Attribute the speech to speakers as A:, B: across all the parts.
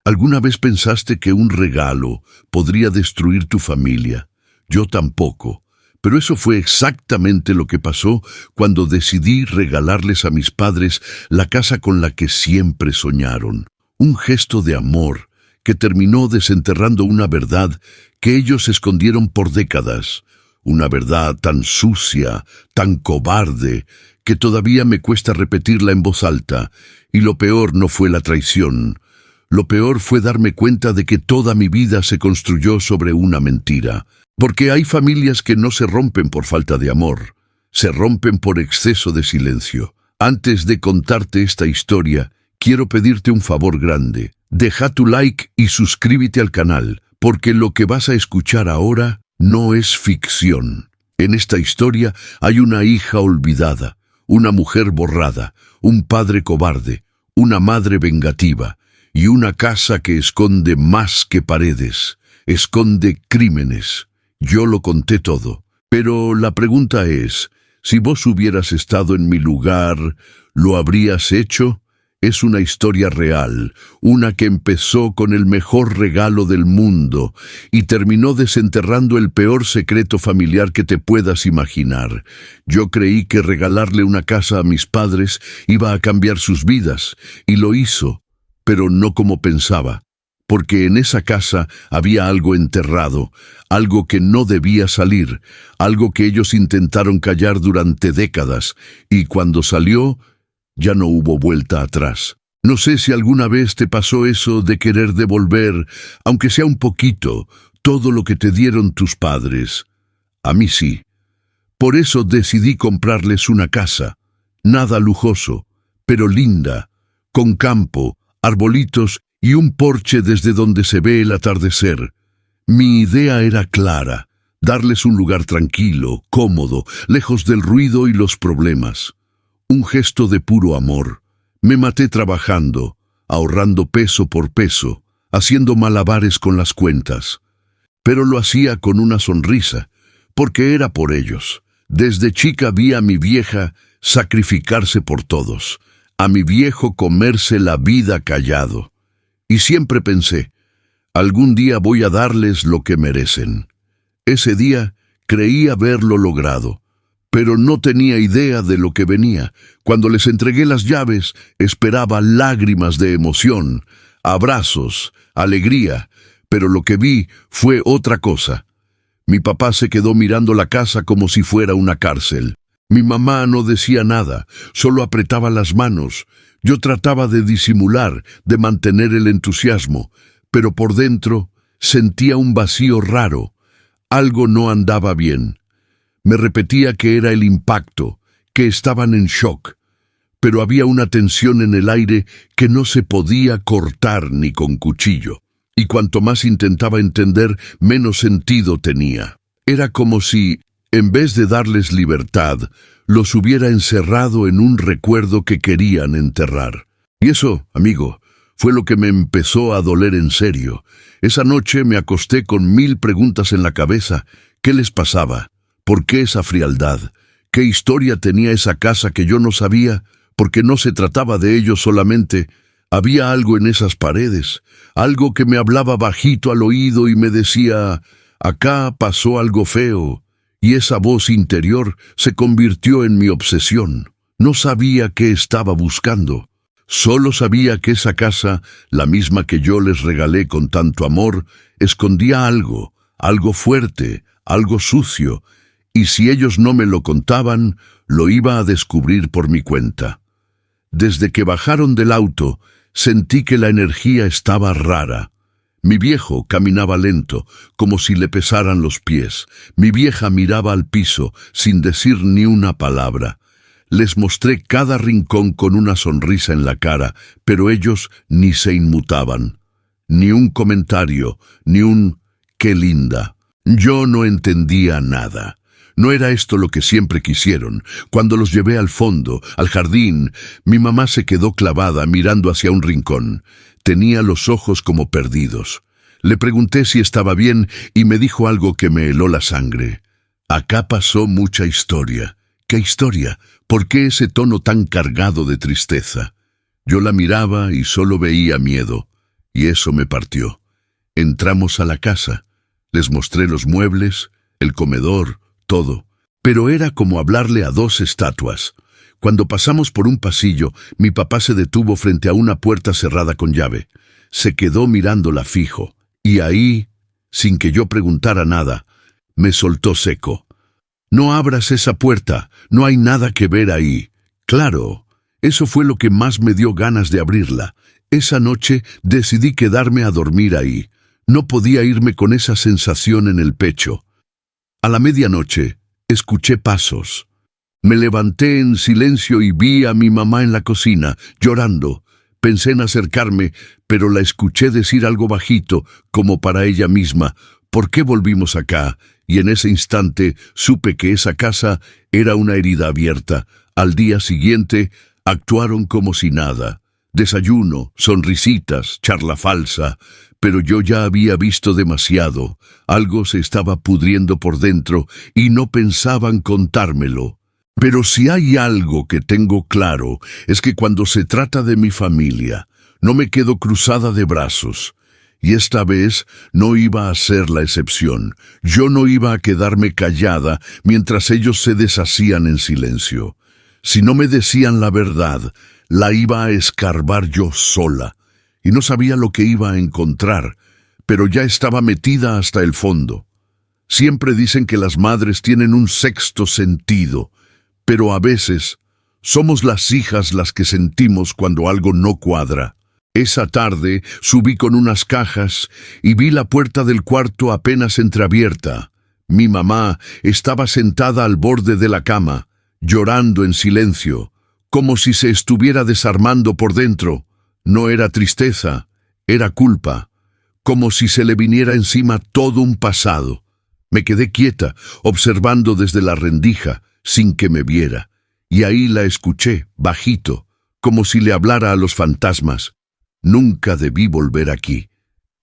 A: ¿Alguna vez pensaste que un regalo podría destruir tu familia? Yo tampoco. Pero eso fue exactamente lo que pasó cuando decidí regalarles a mis padres la casa con la que siempre soñaron. Un gesto de amor que terminó desenterrando una verdad que ellos escondieron por décadas. Una verdad tan sucia, tan cobarde, que todavía me cuesta repetirla en voz alta. Y lo peor no fue la traición. Lo peor fue darme cuenta de que toda mi vida se construyó sobre una mentira. Porque hay familias que no se rompen por falta de amor, se rompen por exceso de silencio. Antes de contarte esta historia, quiero pedirte un favor grande. Deja tu like y suscríbete al canal, porque lo que vas a escuchar ahora no es ficción. En esta historia hay una hija olvidada, una mujer borrada, un padre cobarde, una madre vengativa y una casa que esconde más que paredes, esconde crímenes. Yo lo conté todo, pero la pregunta es, si vos hubieras estado en mi lugar, ¿lo habrías hecho? Es una historia real, una que empezó con el mejor regalo del mundo y terminó desenterrando el peor secreto familiar que te puedas imaginar. Yo creí que regalarle una casa a mis padres iba a cambiar sus vidas, y lo hizo, pero no como pensaba. Porque en esa casa había algo enterrado, algo que no debía salir, algo que ellos intentaron callar durante décadas, y cuando salió, ya no hubo vuelta atrás. No sé si alguna vez te pasó eso de querer devolver, aunque sea un poquito, todo lo que te dieron tus padres. A mí sí. Por eso decidí comprarles una casa, nada lujoso, pero linda, con campo, arbolitos y un porche desde donde se ve el atardecer. Mi idea era clara, darles un lugar tranquilo, cómodo, lejos del ruido y los problemas. Un gesto de puro amor. Me maté trabajando, ahorrando peso por peso, haciendo malabares con las cuentas. Pero lo hacía con una sonrisa, porque era por ellos. Desde chica vi a mi vieja sacrificarse por todos, a mi viejo comerse la vida callado. Y siempre pensé, algún día voy a darles lo que merecen. Ese día creí haberlo logrado, pero no tenía idea de lo que venía. Cuando les entregué las llaves, esperaba lágrimas de emoción, abrazos, alegría, pero lo que vi fue otra cosa. Mi papá se quedó mirando la casa como si fuera una cárcel. Mi mamá no decía nada, solo apretaba las manos. Yo trataba de disimular, de mantener el entusiasmo, pero por dentro sentía un vacío raro. Algo no andaba bien. Me repetía que era el impacto, que estaban en shock, pero había una tensión en el aire que no se podía cortar ni con cuchillo, y cuanto más intentaba entender, menos sentido tenía. Era como si, en vez de darles libertad, los hubiera encerrado en un recuerdo que querían enterrar. Y eso, amigo, fue lo que me empezó a doler en serio. Esa noche me acosté con 1000 preguntas en la cabeza. ¿Qué les pasaba? ¿Por qué esa frialdad? ¿Qué historia tenía esa casa que yo no sabía? Porque no se trataba de ellos solamente. Había algo en esas paredes, algo que me hablaba bajito al oído y me decía, acá pasó algo feo. Y esa voz interior se convirtió en mi obsesión. No sabía qué estaba buscando. Solo sabía que esa casa, la misma que yo les regalé con tanto amor, escondía algo, algo fuerte, algo sucio, y si ellos no me lo contaban, lo iba a descubrir por mi cuenta. Desde que bajaron del auto, sentí que la energía estaba rara. Mi viejo caminaba lento, como si le pesaran los pies. Mi vieja miraba al piso, sin decir ni una palabra. Les mostré cada rincón con una sonrisa en la cara, pero ellos ni se inmutaban. Ni un comentario, ni un «qué linda». Yo no entendía nada. No era esto lo que siempre quisieron. Cuando los llevé al fondo, al jardín, mi mamá se quedó clavada mirando hacia un rincón. Tenía los ojos como perdidos. Le pregunté si estaba bien y me dijo algo que me heló la sangre. Acá pasó mucha historia. ¿Qué historia? ¿Por qué ese tono tan cargado de tristeza? Yo la miraba y solo veía miedo. y eso me partió. Entramos a la casa. Les mostré los muebles, el comedor, todo. Pero era como hablarle a dos estatuas. Cuando pasamos por un pasillo, mi papá se detuvo frente a una puerta cerrada con llave. Se quedó mirándola fijo. Y ahí, sin que yo preguntara nada, me soltó seco. «No abras esa puerta, no hay nada que ver ahí». Claro, eso fue lo que más me dio ganas de abrirla. Esa noche decidí quedarme a dormir ahí. No podía irme con esa sensación en el pecho. A la medianoche, escuché pasos. Me levanté en silencio y vi a mi mamá en la cocina, llorando. Pensé en acercarme, pero la escuché decir algo bajito, como para ella misma. «¿Por qué volvimos acá?». Y en ese instante supe que esa casa era una herida abierta. Al día siguiente, actuaron como si nada. Desayuno, sonrisitas, charla falsa. Pero yo ya había visto demasiado. Algo se estaba pudriendo por dentro y no pensaban contármelo. Pero si hay algo que tengo claro, es que cuando se trata de mi familia, no me quedo cruzada de brazos. Y esta vez no iba a ser la excepción. Yo no iba a quedarme callada mientras ellos se deshacían en silencio. Si no me decían la verdad, la iba a escarbar yo sola. Y no sabía lo que iba a encontrar, pero ya estaba metida hasta el fondo. Siempre dicen que las madres tienen un sexto sentido, pero a veces somos las hijas las que sentimos cuando algo no cuadra. Esa tarde subí con unas cajas y vi la puerta del cuarto apenas entreabierta. Mi mamá estaba sentada al borde de la cama, llorando en silencio, como si se estuviera desarmando por dentro. No era tristeza, era culpa, como si se le viniera encima todo un pasado. Me quedé quieta, observando desde la rendija, sin que me viera, y ahí la escuché, bajito, como si le hablara a los fantasmas. Nunca debí volver aquí.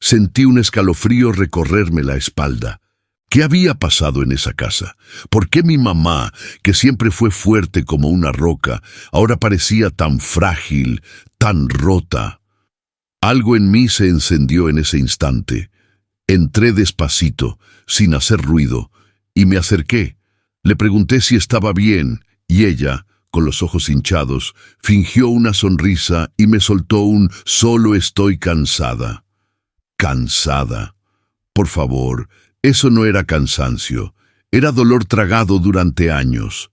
A: Sentí un escalofrío recorrerme la espalda. ¿Qué había pasado en esa casa? ¿Por qué mi mamá, que siempre fue fuerte como una roca, ahora parecía tan frágil, tan rota? Algo en mí se encendió en ese instante. Entré despacito, sin hacer ruido, y me acerqué. Le pregunté si estaba bien, y ella, con los ojos hinchados, fingió una sonrisa y me soltó un «solo estoy cansada». Cansada. Por favor, eso no era cansancio, era dolor tragado durante años.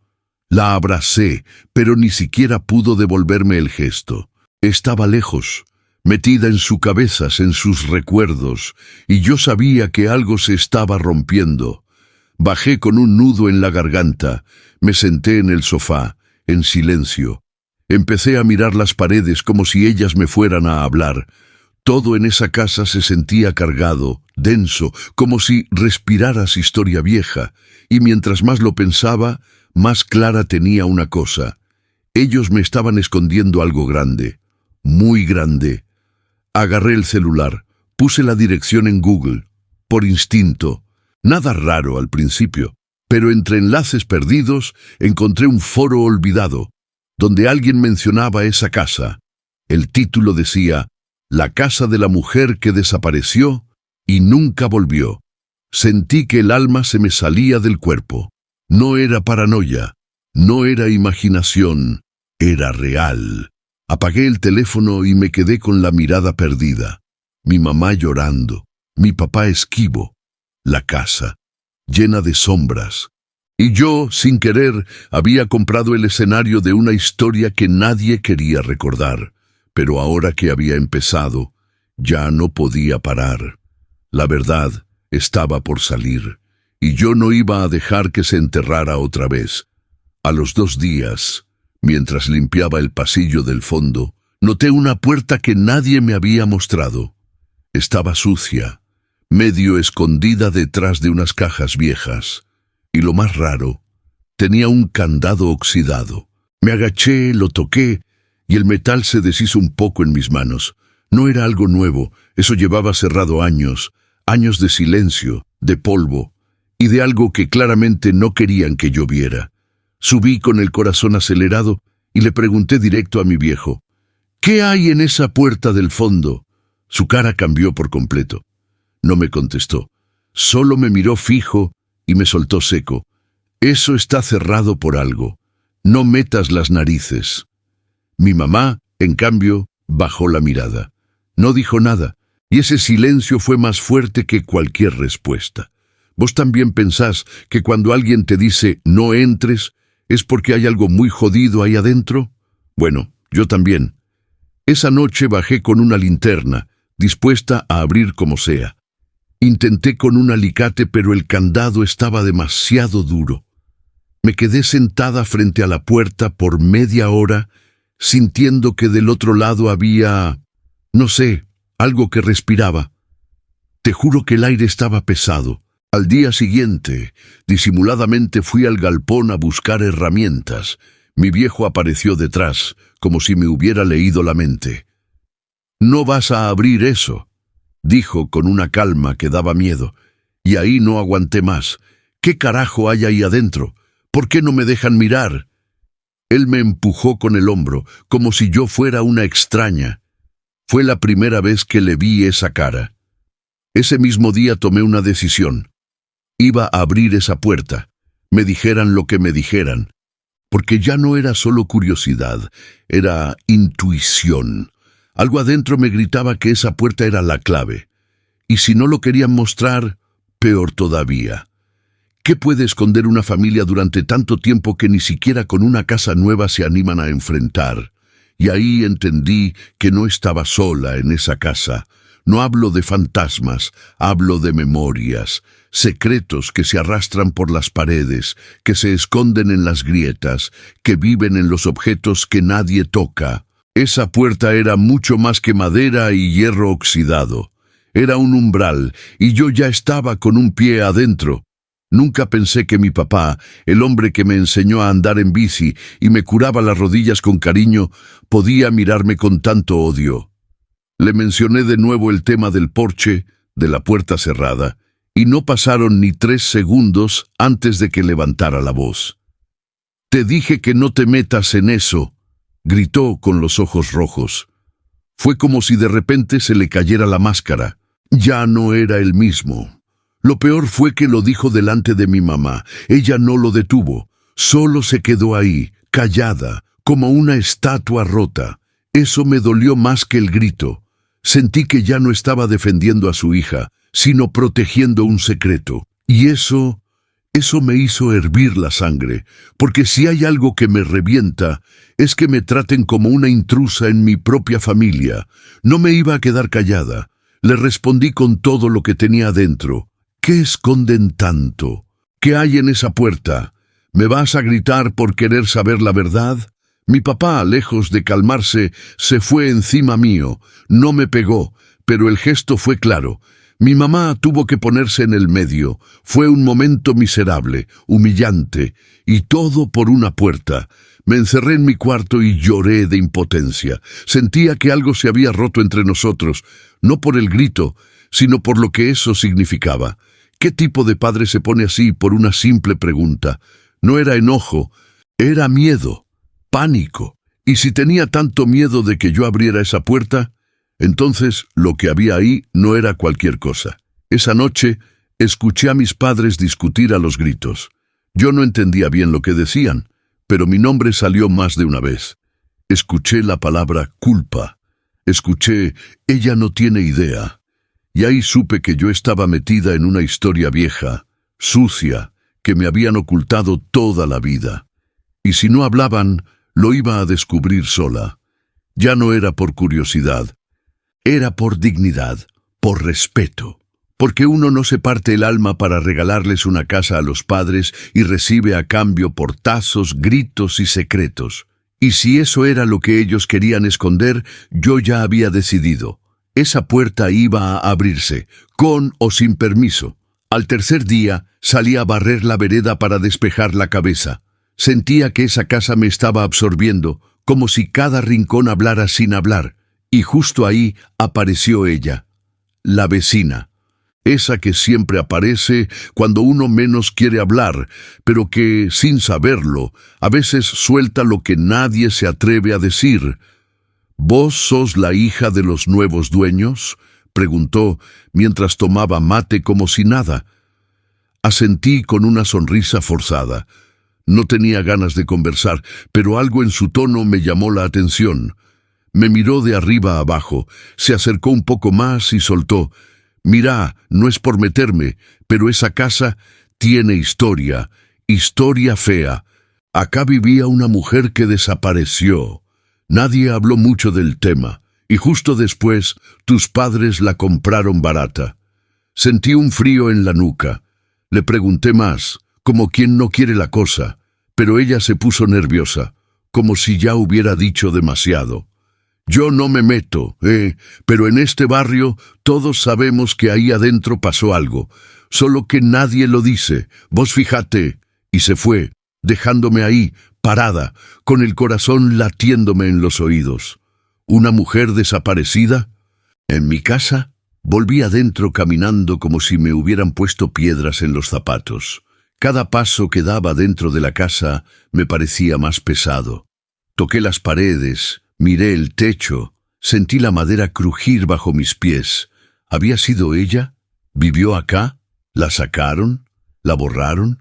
A: La abracé, pero ni siquiera pudo devolverme el gesto. Estaba lejos, metida en su cabeza, en sus recuerdos, y yo sabía que algo se estaba rompiendo. Bajé con un nudo en la garganta, me senté en el sofá, en silencio. Empecé a mirar las paredes como si ellas me fueran a hablar. Todo en esa casa se sentía cargado, denso, como si respiraras historia vieja, y mientras más lo pensaba, más clara tenía una cosa. Ellos me estaban escondiendo algo grande, muy grande. Agarré el celular, puse la dirección en Google, por instinto. Nada raro al principio, pero entre enlaces perdidos encontré un foro olvidado, donde alguien mencionaba esa casa. El título decía «La casa de la mujer que desapareció y nunca volvió». Sentí que el alma se me salía del cuerpo. No era paranoia, no era imaginación, era real. Apagué el teléfono y me quedé con la mirada perdida. Mi mamá llorando, mi papá esquivo, la casa llena de sombras. Y yo, sin querer, había comprado el escenario de una historia que nadie quería recordar. Pero ahora que había empezado, ya no podía parar. La verdad estaba por salir, y yo no iba a dejar que se enterrara otra vez. A los 2 días, mientras limpiaba el pasillo del fondo, noté una puerta que nadie me había mostrado. Estaba sucia, medio escondida detrás de unas cajas viejas, y lo más raro, tenía un candado oxidado. Me agaché, lo toqué, y el metal se deshizo un poco en mis manos. No era algo nuevo, eso llevaba cerrado años, años de silencio, de polvo, y de algo que claramente no querían que yo viera. Subí con el corazón acelerado y le pregunté directo a mi viejo, «¿Qué hay en esa puerta del fondo?». Su cara cambió por completo. No me contestó. Solo me miró fijo y me soltó seco. Eso está cerrado por algo. No metas las narices. Mi mamá, en cambio, bajó la mirada. No dijo nada, y ese silencio fue más fuerte que cualquier respuesta. ¿Vos también pensás que cuando alguien te dice no entres, es porque hay algo muy jodido ahí adentro? Bueno, yo también. Esa noche bajé con una linterna, dispuesta a abrir como sea. Intenté con un alicate, pero el candado estaba demasiado duro. Me quedé sentada frente a la puerta por media hora, sintiendo que del otro lado había, no sé, algo que respiraba. Te juro que el aire estaba pesado. Al día siguiente, disimuladamente fui al galpón a buscar herramientas. Mi viejo apareció detrás, como si me hubiera leído la mente. «No vas a abrir eso», dijo con una calma que daba miedo. Y ahí no aguanté más. «¿Qué carajo hay ahí adentro? ¿Por qué no me dejan mirar?» Él me empujó con el hombro, como si yo fuera una extraña. Fue la primera vez que le vi esa cara. Ese mismo día tomé una decisión. Iba a abrir esa puerta, me dijeran lo que me dijeran, porque ya no era solo curiosidad, era intuición. Algo adentro me gritaba que esa puerta era la clave. Y si no lo querían mostrar, peor todavía. ¿Qué puede esconder una familia durante tanto tiempo que ni siquiera con una casa nueva se animan a enfrentar? Y ahí entendí que no estaba sola en esa casa. No hablo de fantasmas, hablo de memorias, secretos que se arrastran por las paredes, que se esconden en las grietas, que viven en los objetos que nadie toca. Esa puerta era mucho más que madera y hierro oxidado. Era un umbral, y yo ya estaba con un pie adentro. Nunca pensé que mi papá, el hombre que me enseñó a andar en bici y me curaba las rodillas con cariño, podía mirarme con tanto odio. Le mencioné de nuevo el tema del porche, de la puerta cerrada, y no pasaron ni 3 segundos antes de que levantara la voz. «Te dije que no te metas en eso», gritó con los ojos rojos. Fue como si de repente se le cayera la máscara. Ya no era el mismo. Lo peor fue que lo dijo delante de mi mamá. Ella no lo detuvo. Solo se quedó ahí, callada, como una estatua rota. Eso me dolió más que el grito. Sentí que ya no estaba defendiendo a su hija, sino protegiendo un secreto. Y eso me hizo hervir la sangre, porque si hay algo que me revienta, es que me traten como una intrusa en mi propia familia. No me iba a quedar callada. Le respondí con todo lo que tenía adentro. «¿Qué esconden tanto? ¿Qué hay en esa puerta? ¿Me vas a gritar por querer saber la verdad?» Mi papá, lejos de calmarse, se fue encima mío. No me pegó, pero el gesto fue claro. Mi mamá tuvo que ponerse en el medio. Fue un momento miserable, humillante, y todo por una puerta. Me encerré en mi cuarto y lloré de impotencia. Sentía que algo se había roto entre nosotros, no por el grito, sino por lo que eso significaba. ¿Qué tipo de padre se pone así por una simple pregunta? No era enojo, era miedo, pánico. Y si tenía tanto miedo de que yo abriera esa puerta, entonces lo que había ahí no era cualquier cosa. Esa noche escuché a mis padres discutir a los gritos. Yo no entendía bien lo que decían, pero mi nombre salió más de una vez. Escuché la palabra culpa. Escuché, ella no tiene idea. Y ahí supe que yo estaba metida en una historia vieja, sucia, que me habían ocultado toda la vida. Y si no hablaban, lo iba a descubrir sola. Ya no era por curiosidad, era por dignidad, por respeto. Porque uno no se parte el alma para regalarles una casa a los padres y recibe a cambio portazos, gritos y secretos. Y si eso era lo que ellos querían esconder, yo ya había decidido. Esa puerta iba a abrirse, con o sin permiso. Al tercer día, salí a barrer la vereda para despejar la cabeza. Sentía que esa casa me estaba absorbiendo, como si cada rincón hablara sin hablar. Y justo ahí apareció ella, la vecina. Esa que siempre aparece cuando uno menos quiere hablar, pero que, sin saberlo, a veces suelta lo que nadie se atreve a decir. ¿Vos sos la hija de los nuevos dueños?, preguntó mientras tomaba mate como si nada. Asentí con una sonrisa forzada. No tenía ganas de conversar, pero algo en su tono me llamó la atención. Me miró de arriba a abajo, se acercó un poco más y soltó: «Mirá, no es por meterme, pero esa casa tiene historia, historia fea. Acá vivía una mujer que desapareció. Nadie habló mucho del tema, y justo después tus padres la compraron barata». Sentí un frío en la nuca. Le pregunté más, como quien no quiere la cosa, pero ella se puso nerviosa, como si ya hubiera dicho demasiado. «Yo no me meto, pero en este barrio todos sabemos que ahí adentro pasó algo, solo que nadie lo dice. Vos fíjate». Y se fue, dejándome ahí, parada, con el corazón latiéndome en los oídos. ¿Una mujer desaparecida? En mi casa, volví adentro caminando como si me hubieran puesto piedras en los zapatos. Cada paso que daba dentro de la casa me parecía más pesado. Toqué las paredes, miré el techo, sentí la madera crujir bajo mis pies. ¿Había sido ella? ¿Vivió acá? ¿La sacaron? ¿La borraron?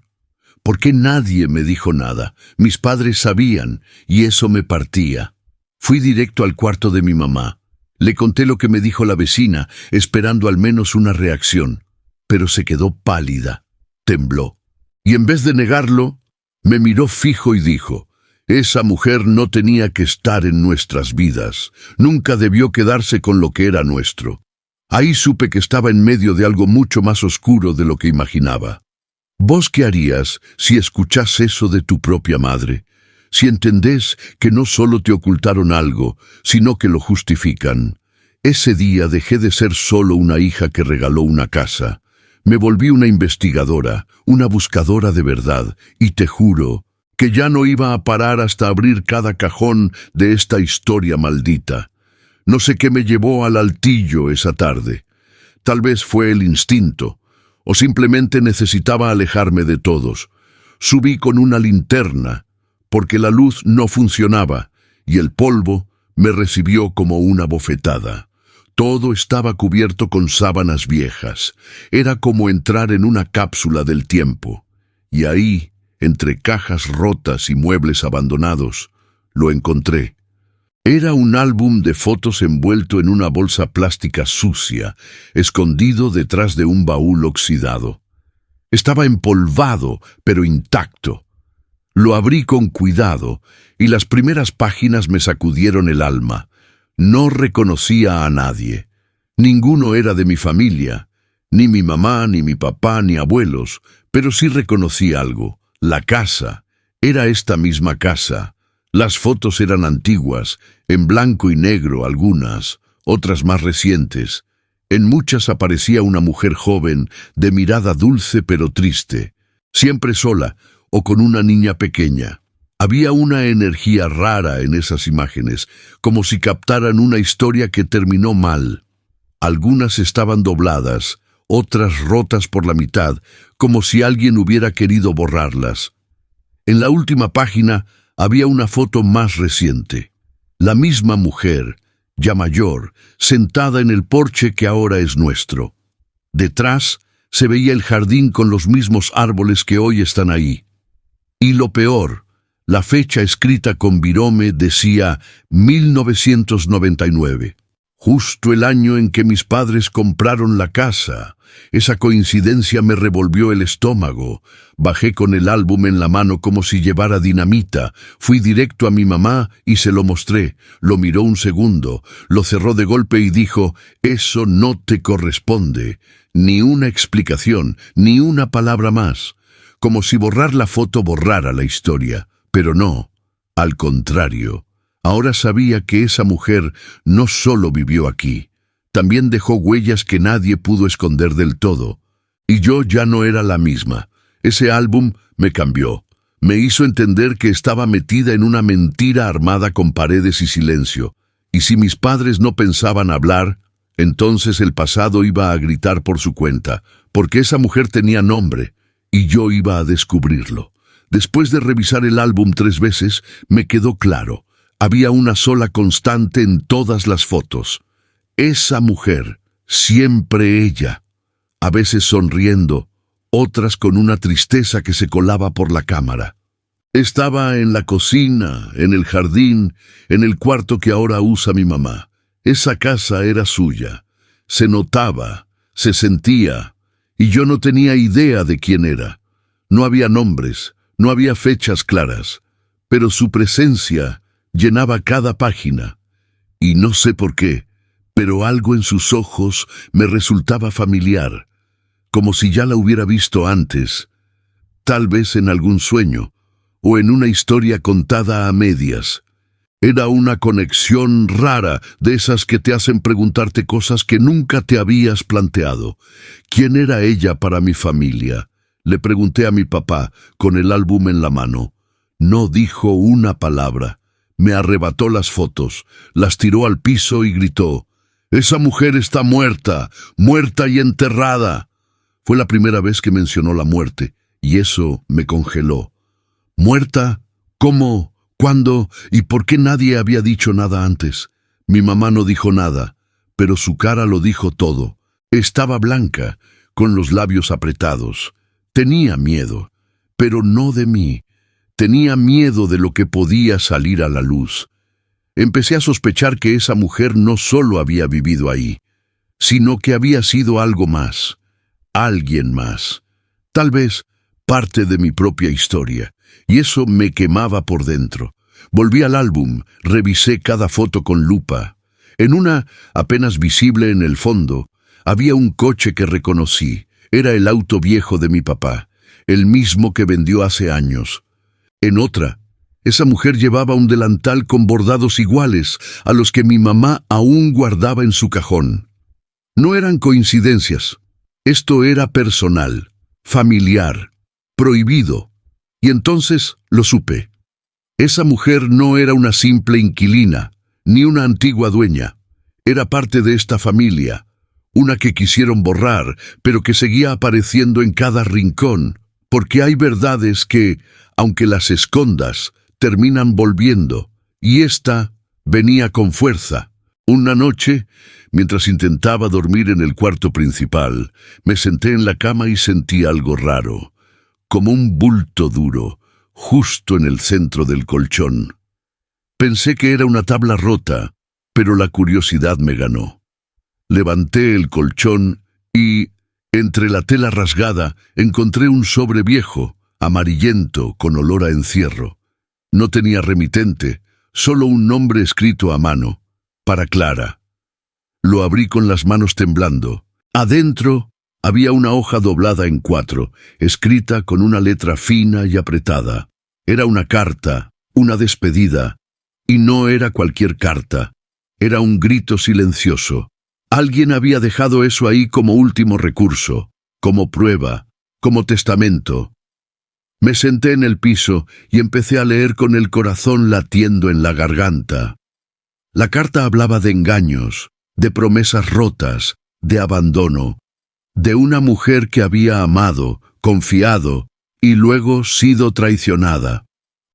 A: ¿Por qué nadie me dijo nada? Mis padres sabían, y eso me partía. Fui directo al cuarto de mi mamá. Le conté lo que me dijo la vecina, esperando al menos una reacción. Pero se quedó pálida, tembló. Y en vez de negarlo, me miró fijo y dijo: «Esa mujer no tenía que estar en nuestras vidas. Nunca debió quedarse con lo que era nuestro». Ahí supe que estaba en medio de algo mucho más oscuro de lo que imaginaba. ¿Vos qué harías si escuchás eso de tu propia madre? Si entendés que no solo te ocultaron algo, sino que lo justifican. Ese día dejé de ser solo una hija que regaló una casa. Me volví una investigadora, una buscadora de verdad, y te juro que ya no iba a parar hasta abrir cada cajón de esta historia maldita. No sé qué me llevó al altillo esa tarde. Tal vez fue el instinto, o simplemente necesitaba alejarme de todos. Subí con una linterna, porque la luz no funcionaba, y el polvo me recibió como una bofetada. Todo estaba cubierto con sábanas viejas. Era como entrar en una cápsula del tiempo. Y ahí, entre cajas rotas y muebles abandonados, lo encontré. Era un álbum de fotos envuelto en una bolsa plástica sucia, escondido detrás de un baúl oxidado. Estaba empolvado, pero intacto. Lo abrí con cuidado, y las primeras páginas me sacudieron el alma. No reconocía a nadie. Ninguno era de mi familia, ni mi mamá, ni mi papá, ni abuelos, pero sí reconocí algo. La casa. Era esta misma casa. Las fotos eran antiguas, en blanco y negro algunas, otras más recientes. En muchas aparecía una mujer joven, de mirada dulce pero triste, siempre sola o con una niña pequeña. Había una energía rara en esas imágenes, como si captaran una historia que terminó mal. Algunas estaban dobladas, otras rotas por la mitad, como si alguien hubiera querido borrarlas. En la última página había una foto más reciente. La misma mujer, ya mayor, sentada en el porche que ahora es nuestro. Detrás se veía el jardín con los mismos árboles que hoy están ahí. Y lo peor, la fecha escrita con virome decía 1999. Justo el año en que mis padres compraron la casa. Esa coincidencia me revolvió el estómago. Bajé con el álbum en la mano como si llevara dinamita. Fui directo a mi mamá y se lo mostré. Lo miró un segundo, lo cerró de golpe y dijo: «Eso no te corresponde». Ni una explicación, ni una palabra más. Como si borrar la foto borrara la historia. Pero no, al contrario. Ahora sabía que esa mujer no solo vivió aquí, también dejó huellas que nadie pudo esconder del todo. Y yo ya no era la misma. Ese álbum me cambió. Me hizo entender que estaba metida en una mentira armada con paredes y silencio. Y si mis padres no pensaban hablar, entonces el pasado iba a gritar por su cuenta, porque esa mujer tenía nombre, y yo iba a descubrirlo. Después de revisar el álbum 3 veces, me quedó claro. Había una sola constante en todas las fotos. Esa mujer, siempre ella, a veces sonriendo, otras con una tristeza que se colaba por la cámara. Estaba en la cocina, en el jardín, en el cuarto que ahora usa mi mamá. Esa casa era suya. Se notaba, se sentía, y yo no tenía idea de quién era. No había nombres, no había fechas claras, pero su presencia llenaba cada página. Y no sé por qué, pero algo en sus ojos me resultaba familiar, como si ya la hubiera visto antes, tal vez en algún sueño, o en una historia contada a medias. Era una conexión rara, de esas que te hacen preguntarte cosas que nunca te habías planteado. ¿Quién era ella para mi familia? Le pregunté a mi papá, con el álbum en la mano. No dijo una palabra. Me arrebató las fotos, las tiró al piso y gritó: «Esa mujer está muerta, muerta y enterrada». Fue la primera vez que mencionó la muerte, y eso me congeló. ¿Muerta? ¿Cómo? ¿Cuándo? ¿Y por qué nadie había dicho nada antes? Mi mamá no dijo nada, pero su cara lo dijo todo. Estaba blanca, con los labios apretados. Tenía miedo, pero no de mí. Tenía miedo de lo que podía salir a la luz. Empecé a sospechar que esa mujer no solo había vivido ahí, sino que había sido algo más, alguien más. Tal vez parte de mi propia historia, y eso me quemaba por dentro. Volví al álbum, revisé cada foto con lupa. En una, apenas visible en el fondo, había un coche que reconocí. Era el auto viejo de mi papá, el mismo que vendió hace años. En otra, esa mujer llevaba un delantal con bordados iguales a los que mi mamá aún guardaba en su cajón. No eran coincidencias. Esto era personal, familiar, prohibido. Y entonces lo supe. Esa mujer no era una simple inquilina, ni una antigua dueña. Era parte de esta familia, una que quisieron borrar, pero que seguía apareciendo en cada rincón, porque hay verdades que, aunque las escondas, terminan volviendo, y esta venía con fuerza. Una noche, mientras intentaba dormir en el cuarto principal, me senté en la cama y sentí algo raro, como un bulto duro, justo en el centro del colchón. Pensé que era una tabla rota, pero la curiosidad me ganó. Levanté el colchón y, entre la tela rasgada, encontré un sobre viejo, amarillento, con olor a encierro. No tenía remitente, solo un nombre escrito a mano, para Clara. Lo abrí con las manos temblando. Adentro había una hoja doblada en 4, escrita con una letra fina y apretada. Era una carta, una despedida, y no era cualquier carta. Era un grito silencioso. Alguien había dejado eso ahí como último recurso, como prueba, como testamento. Me senté en el piso y empecé a leer con el corazón latiendo en la garganta. La carta hablaba de engaños, de promesas rotas, de abandono, de una mujer que había amado, confiado y luego sido traicionada.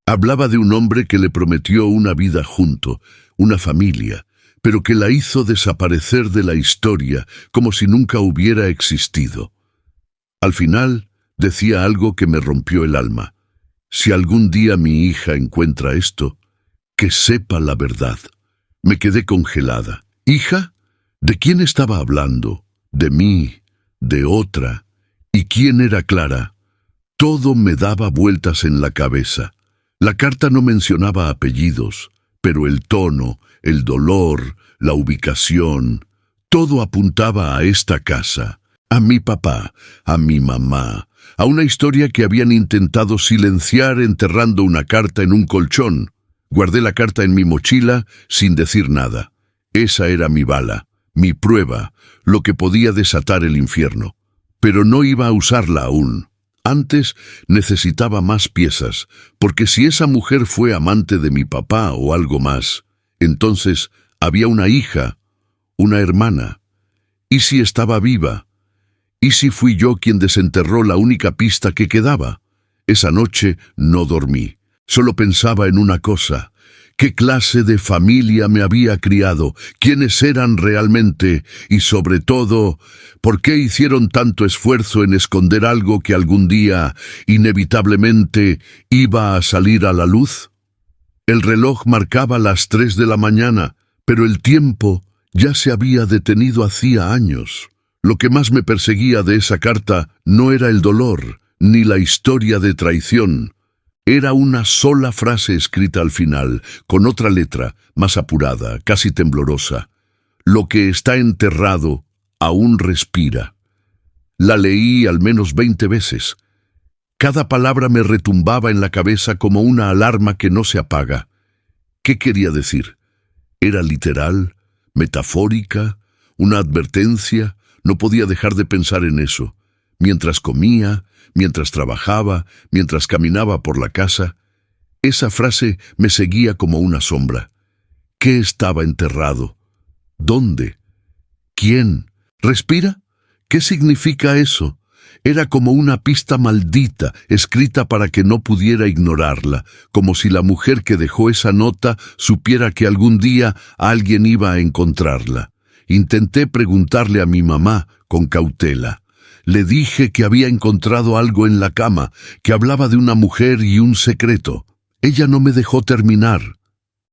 A: Hablaba de un hombre que le prometió una vida junto, una familia, pero que la hizo desaparecer de la historia como si nunca hubiera existido. Al final, decía algo que me rompió el alma. Si algún día mi hija encuentra esto, que sepa la verdad. Me quedé congelada. ¿Hija? ¿De quién estaba hablando? ¿De mí? ¿De otra? ¿Y quién era Clara? Todo me daba vueltas en la cabeza. La carta no mencionaba apellidos, pero el tono, el dolor, la ubicación, todo apuntaba a esta casa, a mi papá, a mi mamá, a una historia que habían intentado silenciar enterrando una carta en un colchón. Guardé la carta en mi mochila sin decir nada. Esa era mi bala, mi prueba, lo que podía desatar el infierno. Pero no iba a usarla aún. Antes necesitaba más piezas, porque si esa mujer fue amante de mi papá o algo más, entonces había una hija, una hermana. ¿Y si estaba viva? ¿Y si fui yo quien desenterró la única pista que quedaba? Esa noche no dormí. Solo pensaba en una cosa: ¿Qué clase de familia me había criado? ¿Quiénes eran realmente? Y sobre todo, ¿por qué hicieron tanto esfuerzo en esconder algo que algún día, inevitablemente, iba a salir a la luz? El reloj marcaba las 3 de la mañana, pero el tiempo ya se había detenido hacía años. Lo que más me perseguía de esa carta no era el dolor, ni la historia de traición. Era una sola frase escrita al final, con otra letra, más apurada, casi temblorosa. Lo que está enterrado aún respira. La leí al menos 20 veces. Cada palabra me retumbaba en la cabeza como una alarma que no se apaga. ¿Qué quería decir? ¿Era literal? ¿Metafórica? ¿Una advertencia? No podía dejar de pensar en eso. Mientras comía, mientras trabajaba, mientras caminaba por la casa, esa frase me seguía como una sombra. ¿Qué estaba enterrado? ¿Dónde? ¿Quién? ¿Respira? ¿Qué significa eso? Era como una pista maldita, escrita para que no pudiera ignorarla, como si la mujer que dejó esa nota supiera que algún día alguien iba a encontrarla. Intenté preguntarle a mi mamá con cautela. Le dije que había encontrado algo en la cama, que hablaba de una mujer y un secreto. Ella no me dejó terminar.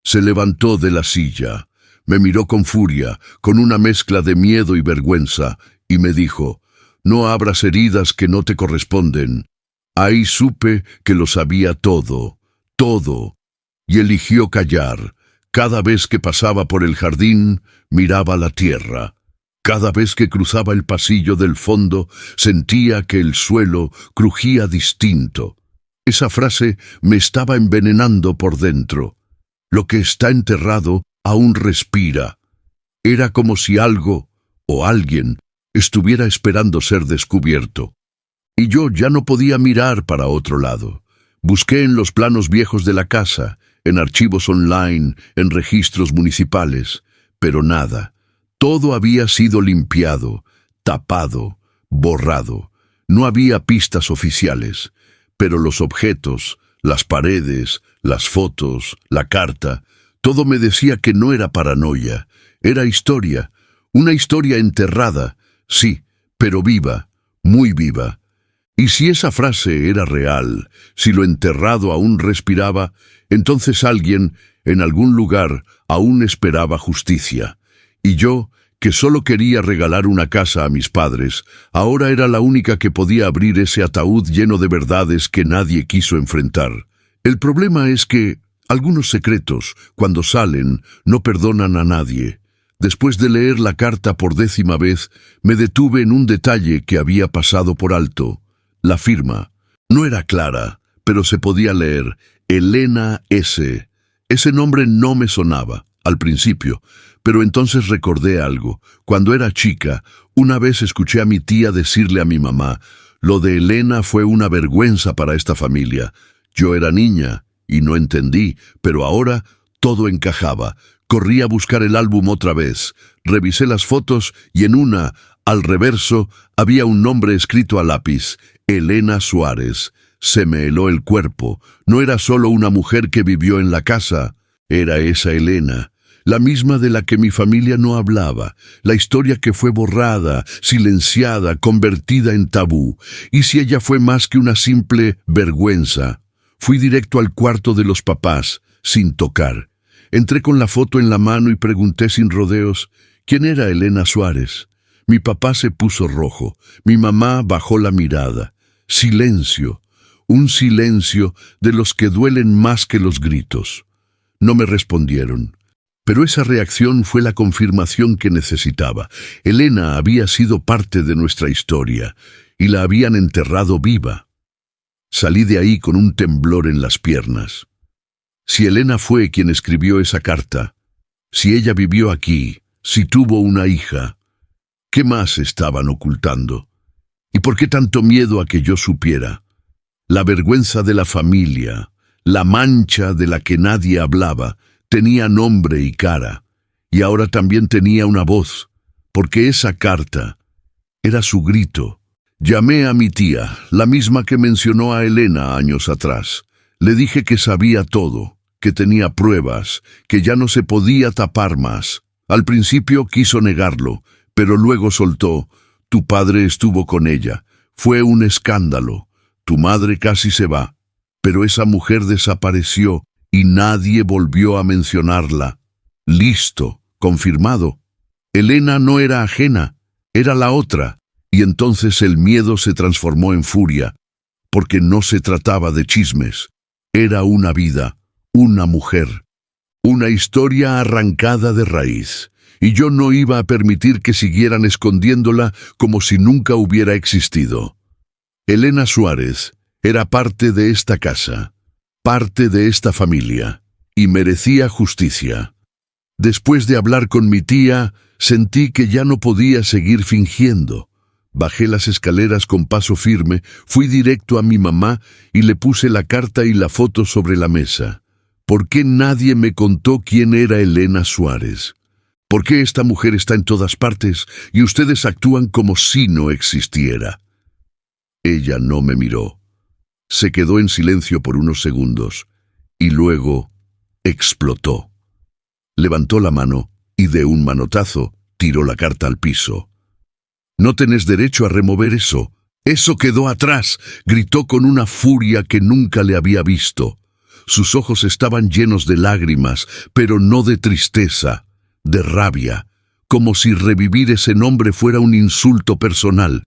A: Se levantó de la silla, me miró con furia, con una mezcla de miedo y vergüenza, y me dijo: «No abras heridas que no te corresponden». Ahí supe que lo sabía todo, todo, y eligió callar. Cada vez que pasaba por el jardín, miraba la tierra. Cada vez que cruzaba el pasillo del fondo, sentía que el suelo crujía distinto. Esa frase me estaba envenenando por dentro. Lo que está enterrado aún respira. Era como si algo o alguien estuviera esperando ser descubierto. Y yo ya no podía mirar para otro lado. Busqué en los planos viejos de la casa, en archivos online, en registros municipales, pero nada. Todo había sido limpiado, tapado, borrado. No había pistas oficiales, pero los objetos, las paredes, las fotos, la carta, todo me decía que no era paranoia, era historia, una historia enterrada, sí, pero viva, muy viva. Y si esa frase era real, si lo enterrado aún respiraba, entonces alguien, en algún lugar, aún esperaba justicia. Y yo, que solo quería regalar una casa a mis padres, ahora era la única que podía abrir ese ataúd lleno de verdades que nadie quiso enfrentar. El problema es que algunos secretos, cuando salen, no perdonan a nadie. Después de leer la carta por 10ª vez, me detuve en un detalle que había pasado por alto. La firma. No era clara, pero se podía leer: Elena S. Ese nombre no me sonaba, al principio, pero entonces recordé algo. Cuando era chica, una vez escuché a mi tía decirle a mi mamá: «Lo de Elena fue una vergüenza para esta familia». Yo era niña y no entendí, pero ahora todo encajaba. Corrí a buscar el álbum otra vez, revisé las fotos y en una, al reverso, había un nombre escrito a lápiz: Elena Suárez. Se me heló el cuerpo. No era solo una mujer que vivió en la casa, era esa Elena, la misma de la que mi familia no hablaba, la historia que fue borrada, silenciada, convertida en tabú. ¿Y si ella fue más que una simple vergüenza? Fui directo al cuarto de los papás, sin tocar. Entré con la foto en la mano y pregunté sin rodeos: ¿quién era Elena Suárez? Mi papá se puso rojo, mi mamá bajó la mirada. Silencio, un silencio de los que duelen más que los gritos. No me respondieron, pero esa reacción fue la confirmación que necesitaba. Elena había sido parte de nuestra historia y la habían enterrado viva. Salí de ahí con un temblor en las piernas. Si Elena fue quien escribió esa carta, si ella vivió aquí, si tuvo una hija, ¿qué más estaban ocultando? ¿Y por qué tanto miedo a que yo supiera? La vergüenza de la familia, la mancha de la que nadie hablaba, tenía nombre y cara, y ahora también tenía una voz, porque esa carta era su grito. Llamé a mi tía, la misma que mencionó a Elena años atrás. Le dije que sabía todo, que tenía pruebas, que ya no se podía tapar más. Al principio quiso negarlo, pero luego soltó: tu padre estuvo con ella. Fue un escándalo. Tu madre casi se va. Pero esa mujer desapareció y nadie volvió a mencionarla. Listo, confirmado. Elena no era ajena, era la otra. Y entonces el miedo se transformó en furia, porque no se trataba de chismes. Era una vida, una mujer, una historia arrancada de raíz. Y yo no iba a permitir que siguieran escondiéndola como si nunca hubiera existido. Elena Suárez era parte de esta casa, parte de esta familia, y merecía justicia. Después de hablar con mi tía, sentí que ya no podía seguir fingiendo. Bajé las escaleras con paso firme, fui directo a mi mamá y le puse la carta y la foto sobre la mesa. ¿Por qué nadie me contó quién era Elena Suárez? ¿Por qué esta mujer está en todas partes y ustedes actúan como si no existiera? Ella no me miró. Se quedó en silencio por unos segundos y luego explotó. Levantó la mano y de un manotazo tiró la carta al piso. «No tenés derecho a remover eso. Eso quedó atrás», gritó con una furia que nunca le había visto. Sus ojos estaban llenos de lágrimas, pero no de tristeza, de rabia, como si revivir ese nombre fuera un insulto personal.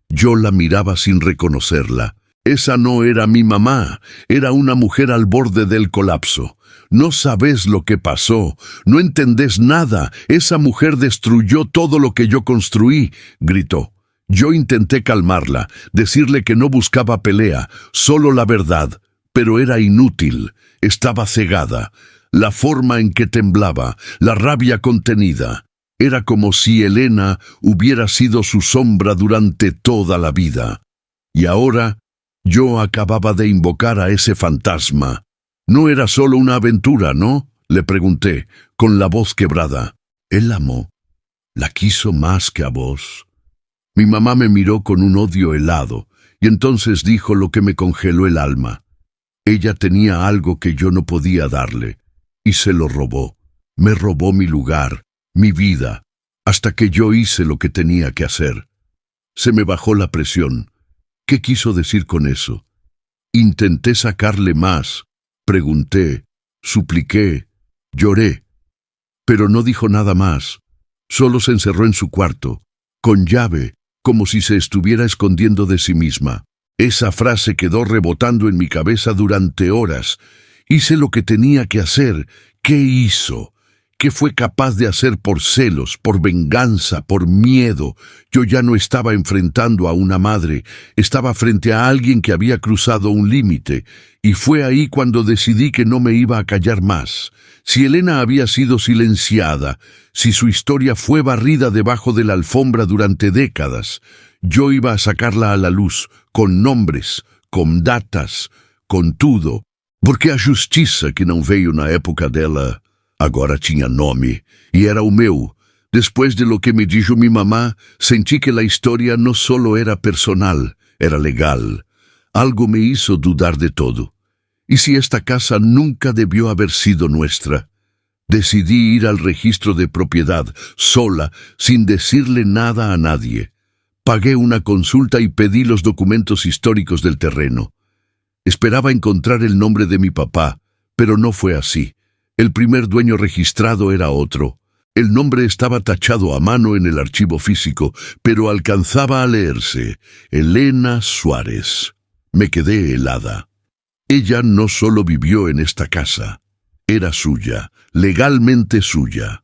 A: Yo la miraba sin reconocerla. Esa no era mi mamá, era una mujer al borde del colapso. No sabés lo que pasó, no entendés nada. Esa mujer destruyó todo lo que yo construí, gritó. Yo intenté calmarla, decirle que no buscaba pelea, solo la verdad, pero era inútil. Estaba cegada. La forma en que temblaba, la rabia contenida. Era como si Elena hubiera sido su sombra durante toda la vida. Y ahora yo acababa de invocar a ese fantasma. «No era solo una aventura, ¿no?», le pregunté, con la voz quebrada. «Él la amó. La quiso más que a vos». Mi mamá me miró con un odio helado, y entonces dijo lo que me congeló el alma. Ella tenía algo que yo no podía darle, y se lo robó. Me robó mi lugar, mi vida, hasta que yo hice lo que tenía que hacer. Se me bajó la presión. ¿Qué quiso decir con eso? Intenté sacarle más. Pregunté, supliqué, lloré, pero no dijo nada más. Solo se encerró en su cuarto, con llave, como si se estuviera escondiendo de sí misma. Esa frase quedó rebotando en mi cabeza durante horas. Hice lo que tenía que hacer. ¿Qué hizo? ¿Qué fue capaz de hacer por celos, por venganza, por miedo? Yo ya no estaba enfrentando a una madre, estaba frente a alguien que había cruzado un límite, y fue ahí cuando decidí que no me iba a callar más. Si Elena había sido silenciada, si su historia fue barrida debajo de la alfombra durante décadas, yo iba a sacarla a la luz, con nombres, com datas, com tudo, porque a justiça que não veio na época dela agora tinha nome, e era o meu. Después de lo que me dijo mi mamá, sentí que la historia no solo era personal, era legal. Algo me hizo dudar de todo. ¿Y si esta casa nunca debió haber sido nuestra? Decidí ir al registro de propiedad, sola, sin decirle nada a nadie. Pagué una consulta y pedí los documentos históricos del terreno. Esperaba encontrar el nombre de mi papá, pero no fue así. El primer dueño registrado era otro. El nombre estaba tachado a mano en el archivo físico, pero alcanzaba a leerse: Elena Suárez. Me quedé helada. Ella no solo vivió en esta casa, era suya, legalmente suya.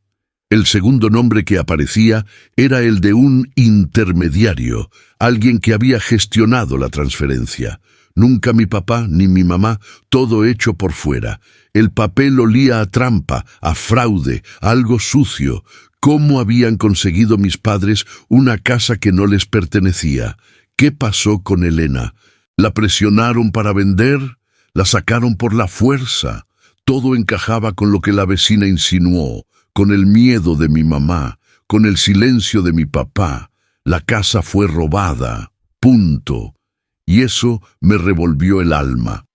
A: El segundo nombre que aparecía era el de un intermediario, alguien que había gestionado la transferencia. Nunca mi papá ni mi mamá, todo hecho por fuera. El papel olía a trampa, a fraude, a algo sucio. ¿Cómo habían conseguido mis padres una casa que no les pertenecía? ¿Qué pasó con Elena? ¿La presionaron para vender? ¿La sacaron por la fuerza? Todo encajaba con lo que la vecina insinuó, con el miedo de mi mamá, con el silencio de mi papá. La casa fue robada. Punto. Y eso me revolvió el alma.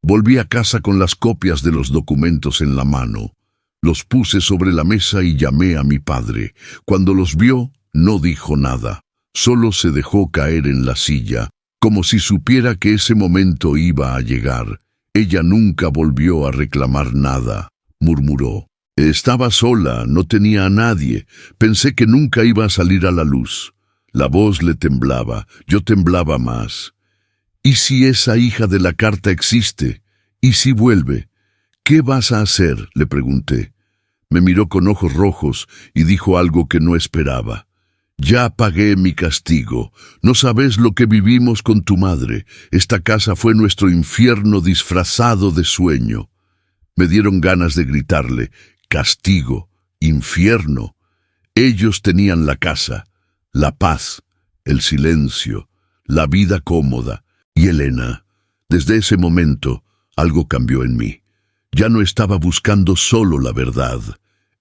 A: Volví a casa con las copias de los documentos en la mano. Los puse sobre la mesa y llamé a mi padre. Cuando los vio, no dijo nada. Solo se dejó caer en la silla, como si supiera que ese momento iba a llegar. Ella nunca volvió a reclamar nada, murmuró. Estaba sola, no tenía a nadie. Pensé que nunca iba a salir a la luz. La voz le temblaba, yo temblaba más. ¿Y si esa hija de la carta existe? ¿Y si vuelve? ¿Qué vas a hacer?, le pregunté. Me miró con ojos rojos y dijo algo que no esperaba. Ya pagué mi castigo. No sabes lo que vivimos con tu madre. Esta casa fue nuestro infierno disfrazado de sueño. Me dieron ganas de gritarle: castigo, infierno. Ellos tenían la casa, la paz, el silencio, la vida cómoda. Y Elena, desde ese momento, algo cambió en mí. Ya no estaba buscando solo la verdad.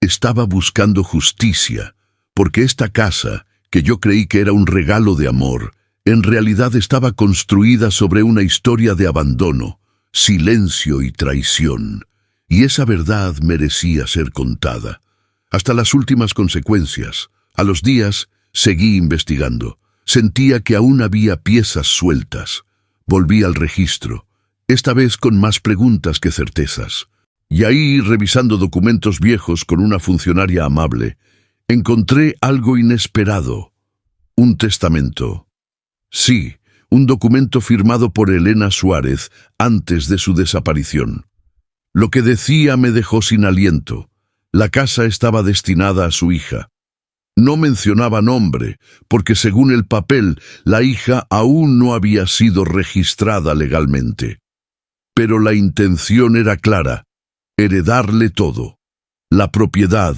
A: Estaba buscando justicia, porque esta casa, que yo creí que era un regalo de amor, en realidad estaba construida sobre una historia de abandono, silencio y traición. Y esa verdad merecía ser contada. Hasta las últimas consecuencias. A los días, seguí investigando. Sentía que aún había piezas sueltas. Volví al registro, esta vez con más preguntas que certezas. Y ahí, revisando documentos viejos con una funcionaria amable, encontré algo inesperado. Un testamento. Sí, un documento firmado por Elena Suárez antes de su desaparición. Lo que decía me dejó sin aliento. La casa estaba destinada a su hija. No mencionaba nombre, porque según el papel, la hija aún no había sido registrada legalmente. Pero la intención era clara: heredarle todo. La propiedad,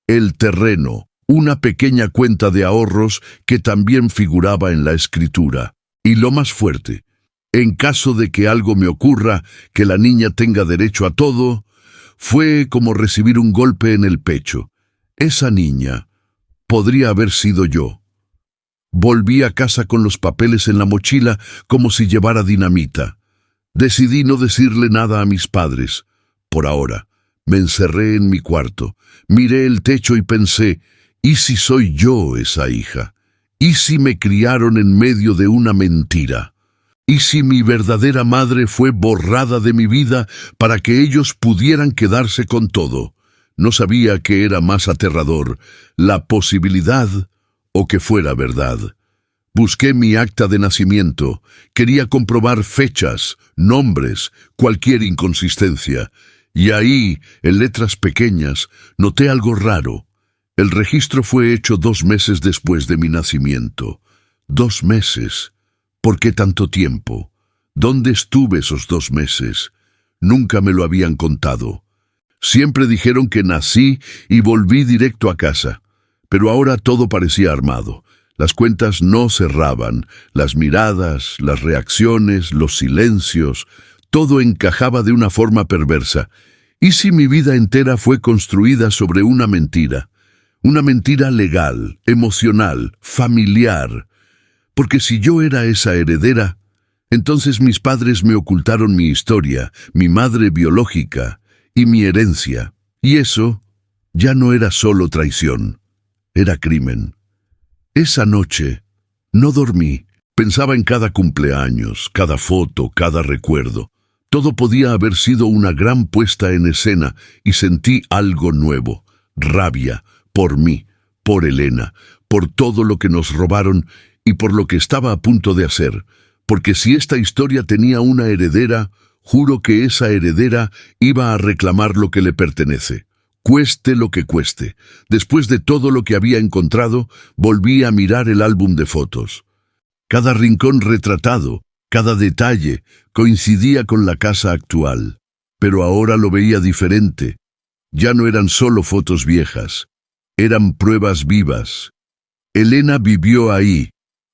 A: el terreno, una pequeña cuenta de ahorros que también figuraba en la escritura. Y lo más fuerte, en caso de que algo me ocurra, que la niña tenga derecho a todo, fue como recibir un golpe en el pecho. Esa niña podría haber sido yo. Volví a casa con los papeles en la mochila como si llevara dinamita. Decidí no decirle nada a mis padres. Por ahora, me encerré en mi cuarto, miré el techo y pensé: ¿y si soy yo esa hija? ¿Y si me criaron en medio de una mentira? ¿Y si mi verdadera madre fue borrada de mi vida para que ellos pudieran quedarse con todo? No sabía qué era más aterrador, la posibilidad o que fuera verdad. Busqué mi acta de nacimiento, quería comprobar fechas, nombres, cualquier inconsistencia. Y ahí, en letras pequeñas, noté algo raro. El registro fue hecho 2 meses después de mi nacimiento. 2 meses. ¿Por qué tanto tiempo? ¿Dónde estuve esos 2 meses? Nunca me lo habían contado. Siempre dijeron que nací y volví directo a casa. Pero ahora todo parecía armado. Las cuentas no cerraban, las miradas, las reacciones, los silencios, todo encajaba de una forma perversa. ¿Y si mi vida entera fue construida sobre una mentira? Una mentira legal, emocional, familiar. Porque si yo era esa heredera, entonces mis padres me ocultaron mi historia, mi madre biológica y mi herencia. Y eso ya no era solo traición, era crimen. Esa noche no dormí. Pensaba en cada cumpleaños, cada foto, cada recuerdo. Todo podía haber sido una gran puesta en escena y sentí algo nuevo, rabia, por mí, por Elena, por todo lo que nos robaron y por lo que estaba a punto de hacer. Porque si esta historia tenía una heredera, juro que esa heredera iba a reclamar lo que le pertenece. Cueste lo que cueste. Después de todo lo que había encontrado, volví a mirar el álbum de fotos. Cada rincón retratado, cada detalle, coincidía con la casa actual. Pero ahora lo veía diferente. Ya no eran solo fotos viejas. Eran pruebas vivas. Elena vivió ahí.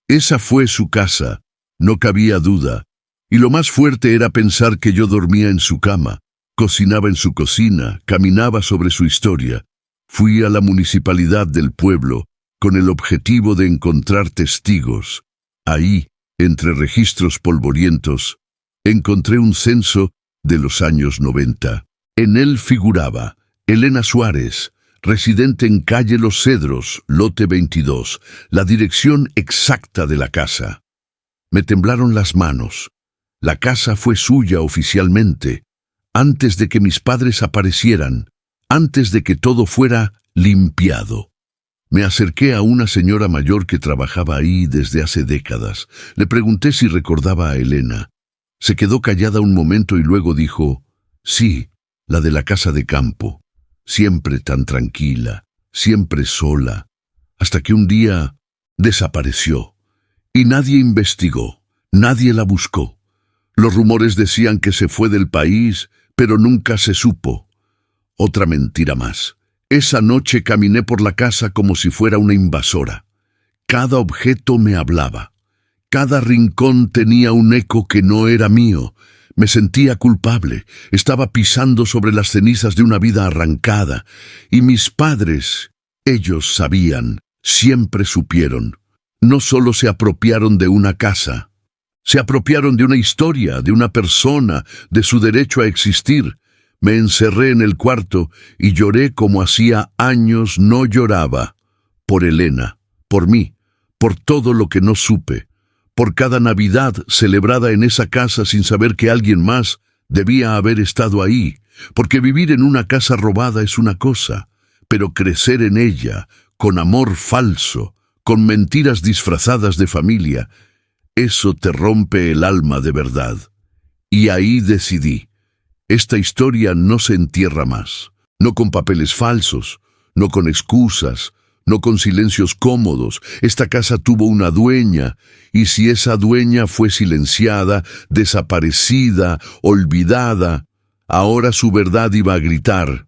A: Esa fue su casa. No cabía duda. Y lo más fuerte era pensar que yo dormía en su cama. Cocinaba en su cocina, caminaba sobre su historia. Fui a la municipalidad del pueblo con el objetivo de encontrar testigos. Ahí, entre registros polvorientos, encontré un censo de los años 90. En él figuraba Elena Suárez, residente en calle Los Cedros, lote 22, la dirección exacta de la casa. Me temblaron las manos. La casa fue suya oficialmente, antes de que mis padres aparecieran, antes de que todo fuera limpiado. Me acerqué a una señora mayor que trabajaba ahí desde hace décadas. Le pregunté si recordaba a Elena. Se quedó callada un momento y luego dijo, sí, la de la casa de campo. Siempre tan tranquila, siempre sola, hasta que un día desapareció. Y nadie investigó, nadie la buscó. Los rumores decían que se fue del país, pero nunca se supo. Otra mentira más. Esa noche caminé por la casa como si fuera una invasora. Cada objeto me hablaba. Cada rincón tenía un eco que no era mío. Me sentía culpable. Estaba pisando sobre las cenizas de una vida arrancada. Y mis padres, ellos sabían, siempre supieron. No solo se apropiaron de una casa. Se apropiaron de una historia, de una persona, de su derecho a existir. Me encerré en el cuarto y lloré como hacía años no lloraba. Por Elena, por mí, por todo lo que no supe, por cada Navidad celebrada en esa casa sin saber que alguien más debía haber estado ahí, porque vivir en una casa robada es una cosa, pero crecer en ella, con amor falso, con mentiras disfrazadas de familia, eso te rompe el alma de verdad. Y ahí decidí. Esta historia no se entierra más, no con papeles falsos, no con excusas, no con silencios cómodos. Esta casa tuvo una dueña, y si esa dueña fue silenciada, desaparecida, olvidada, ahora su verdad iba a gritar.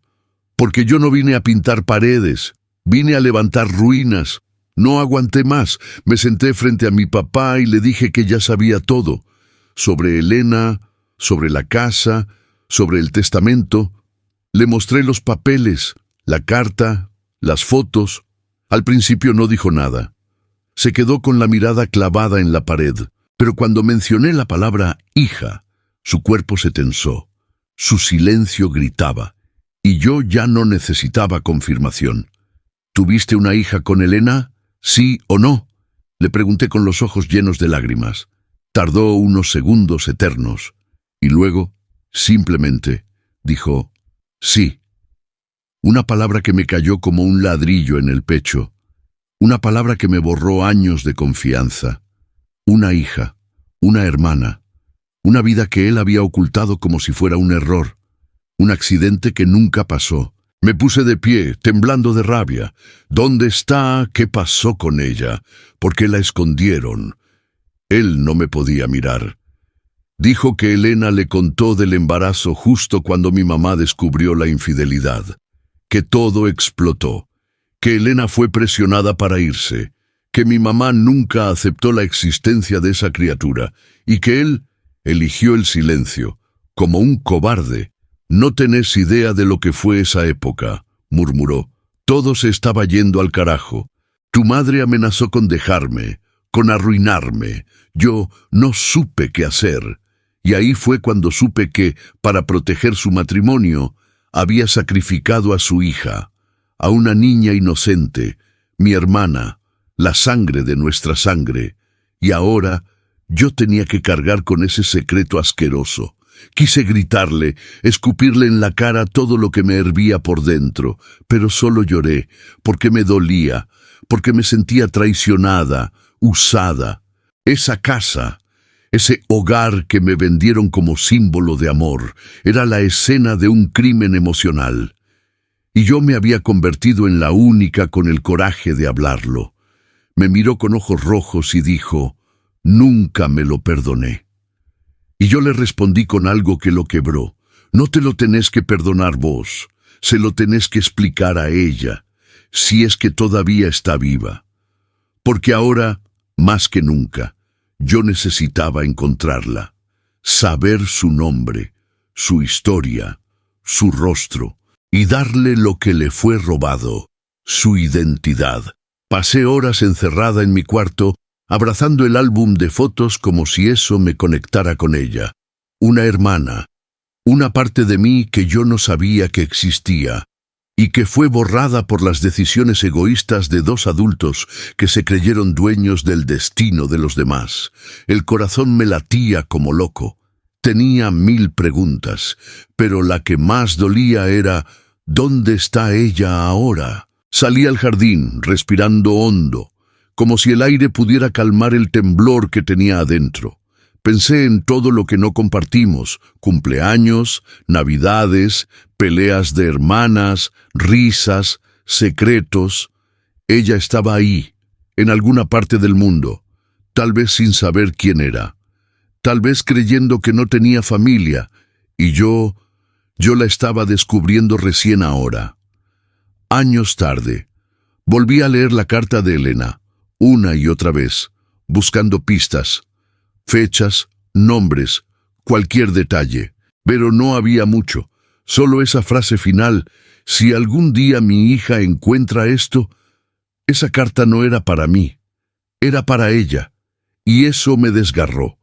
A: Porque yo no vine a pintar paredes, vine a levantar ruinas. No aguanté más, me senté frente a mi papá y le dije que ya sabía todo, sobre Elena, sobre la casa, sobre el testamento. Le mostré los papeles, la carta, las fotos. Al principio no dijo nada. Se quedó con la mirada clavada en la pared, pero cuando mencioné la palabra hija, su cuerpo se tensó, su silencio gritaba, y yo ya no necesitaba confirmación. ¿Tuviste una hija con Elena? ¿Sí o no? Le pregunté con los ojos llenos de lágrimas. Tardó unos segundos eternos, y luego, simplemente, dijo, sí. Una palabra que me cayó como un ladrillo en el pecho. Una palabra que me borró años de confianza. Una hija, una hermana, una vida que él había ocultado como si fuera un error. Un accidente que nunca pasó. Me puse de pie, temblando de rabia. ¿Dónde está? ¿Qué pasó con ella? ¿Por qué la escondieron? Él no me podía mirar. Dijo que Elena le contó del embarazo justo cuando mi mamá descubrió la infidelidad. Que todo explotó. Que Elena fue presionada para irse. Que mi mamá nunca aceptó la existencia de esa criatura. Y que él eligió el silencio, como un cobarde. No tenés idea de lo que fue esa época, murmuró. Todo se estaba yendo al carajo. Tu madre amenazó con dejarme, con arruinarme. Yo no supe qué hacer. Y ahí fue cuando supe que, para proteger su matrimonio, había sacrificado a su hija, a una niña inocente, mi hermana, la sangre de nuestra sangre. Y ahora yo tenía que cargar con ese secreto asqueroso. Quise gritarle, escupirle en la cara todo lo que me hervía por dentro, pero solo lloré, porque me dolía, porque me sentía traicionada, usada. Esa casa, ese hogar que me vendieron como símbolo de amor, era la escena de un crimen emocional. Y yo me había convertido en la única con el coraje de hablarlo. Me miró con ojos rojos y dijo, nunca me lo perdoné. Y yo le respondí con algo que lo quebró. No te lo tenés que perdonar vos, se lo tenés que explicar a ella, si es que todavía está viva. Porque ahora, más que nunca, yo necesitaba encontrarla, saber su nombre, su historia, su rostro, y darle lo que le fue robado, su identidad. Pasé horas encerrada en mi cuarto, abrazando el álbum de fotos como si eso me conectara con ella. Una hermana, una parte de mí que yo no sabía que existía, y que fue borrada por las decisiones egoístas de dos adultos que se creyeron dueños del destino de los demás. El corazón me latía como loco. Tenía 1000 preguntas, pero la que más dolía era ¿dónde está ella ahora? Salí al jardín, respirando hondo, como si el aire pudiera calmar el temblor que tenía adentro. Pensé en todo lo que no compartimos: cumpleaños, navidades, peleas de hermanas, risas, secretos. Ella estaba ahí, en alguna parte del mundo, tal vez sin saber quién era, tal vez creyendo que no tenía familia, y yo la estaba descubriendo recién ahora. Años tarde, volví a leer la carta de Elena, una y otra vez, buscando pistas, fechas, nombres, cualquier detalle, pero no había mucho, solo esa frase final: si algún día mi hija encuentra esto. Esa carta no era para mí, era para ella, y eso me desgarró,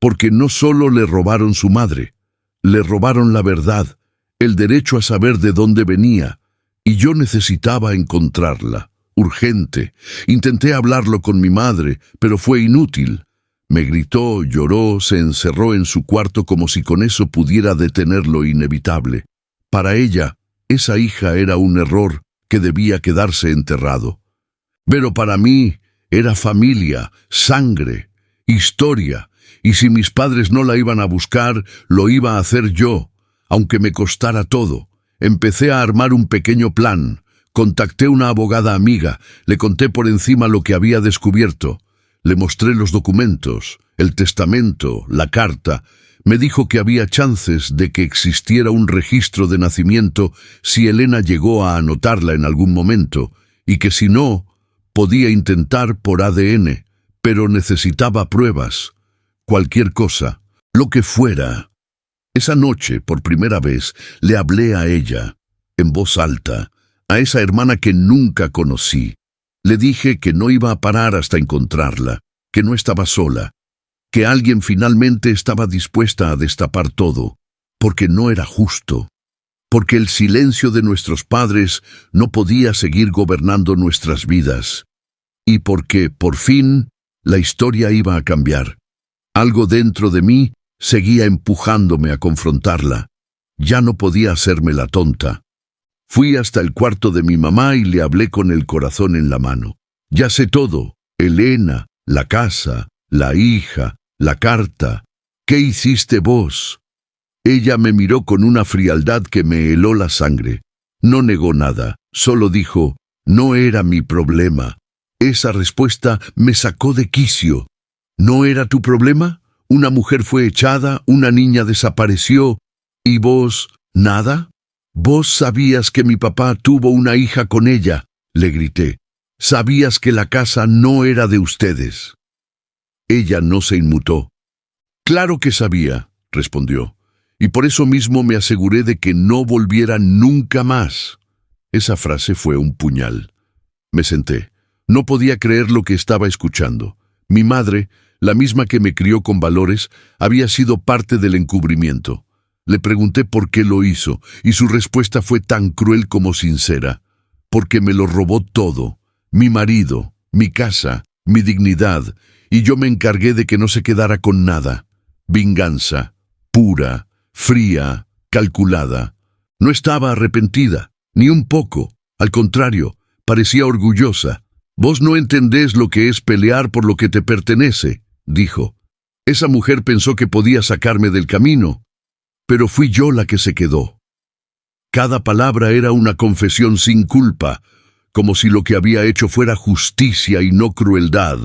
A: porque no solo le robaron su madre, le robaron la verdad, el derecho a saber de dónde venía, y yo necesitaba encontrarla, urgente. Intenté hablarlo con mi madre, pero fue inútil. Me gritó, lloró, se encerró en su cuarto como si con eso pudiera detener lo inevitable. Para ella, esa hija era un error que debía quedarse enterrado. Pero para mí era familia, sangre, historia, y si mis padres no la iban a buscar, lo iba a hacer yo, aunque me costara todo. Empecé a armar un pequeño plan. Contacté una abogada amiga, le conté por encima lo que había descubierto. Le mostré los documentos, el testamento, la carta. Me dijo que había chances de que existiera un registro de nacimiento si Elena llegó a anotarla en algún momento, y que si no, podía intentar por ADN, pero necesitaba pruebas. Cualquier cosa, lo que fuera. Esa noche, por primera vez, le hablé a ella, en voz alta, a esa hermana que nunca conocí. Le dije que no iba a parar hasta encontrarla, que no estaba sola, que alguien finalmente estaba dispuesta a destapar todo, porque no era justo, porque el silencio de nuestros padres no podía seguir gobernando nuestras vidas, y porque, por fin, la historia iba a cambiar. Algo dentro de mí seguía empujándome a confrontarla. Ya no podía hacerme la tonta. Fui hasta el cuarto de mi mamá y le hablé con el corazón en la mano. Ya sé todo: Elena, la casa, la hija, la carta. ¿Qué hiciste vos? Ella me miró con una frialdad que me heló la sangre. No negó nada, solo dijo: no era mi problema. Esa respuesta me sacó de quicio. ¿No era tu problema? Una mujer fue echada, una niña desapareció, ¿y vos, nada? Vos sabías que mi papá tuvo una hija con ella, le grité. Sabías que la casa no era de ustedes. Ella no se inmutó. Claro que sabía, respondió, y por eso mismo me aseguré de que no volviera nunca más. Esa frase fue un puñal. Me senté. No podía creer lo que estaba escuchando. Mi madre, la misma que me crió con valores, había sido parte del encubrimiento. Le pregunté por qué lo hizo, y su respuesta fue tan cruel como sincera. Porque me lo robó todo: mi marido, mi casa, mi dignidad, y yo me encargué de que no se quedara con nada. Venganza, pura, fría, calculada. No estaba arrepentida, ni un poco. Al contrario, parecía orgullosa. Vos no entendés lo que es pelear por lo que te pertenece, dijo. Esa mujer pensó que podía sacarme del camino, pero fui yo la que se quedó. Cada palabra era una confesión sin culpa, como si lo que había hecho fuera justicia y no crueldad,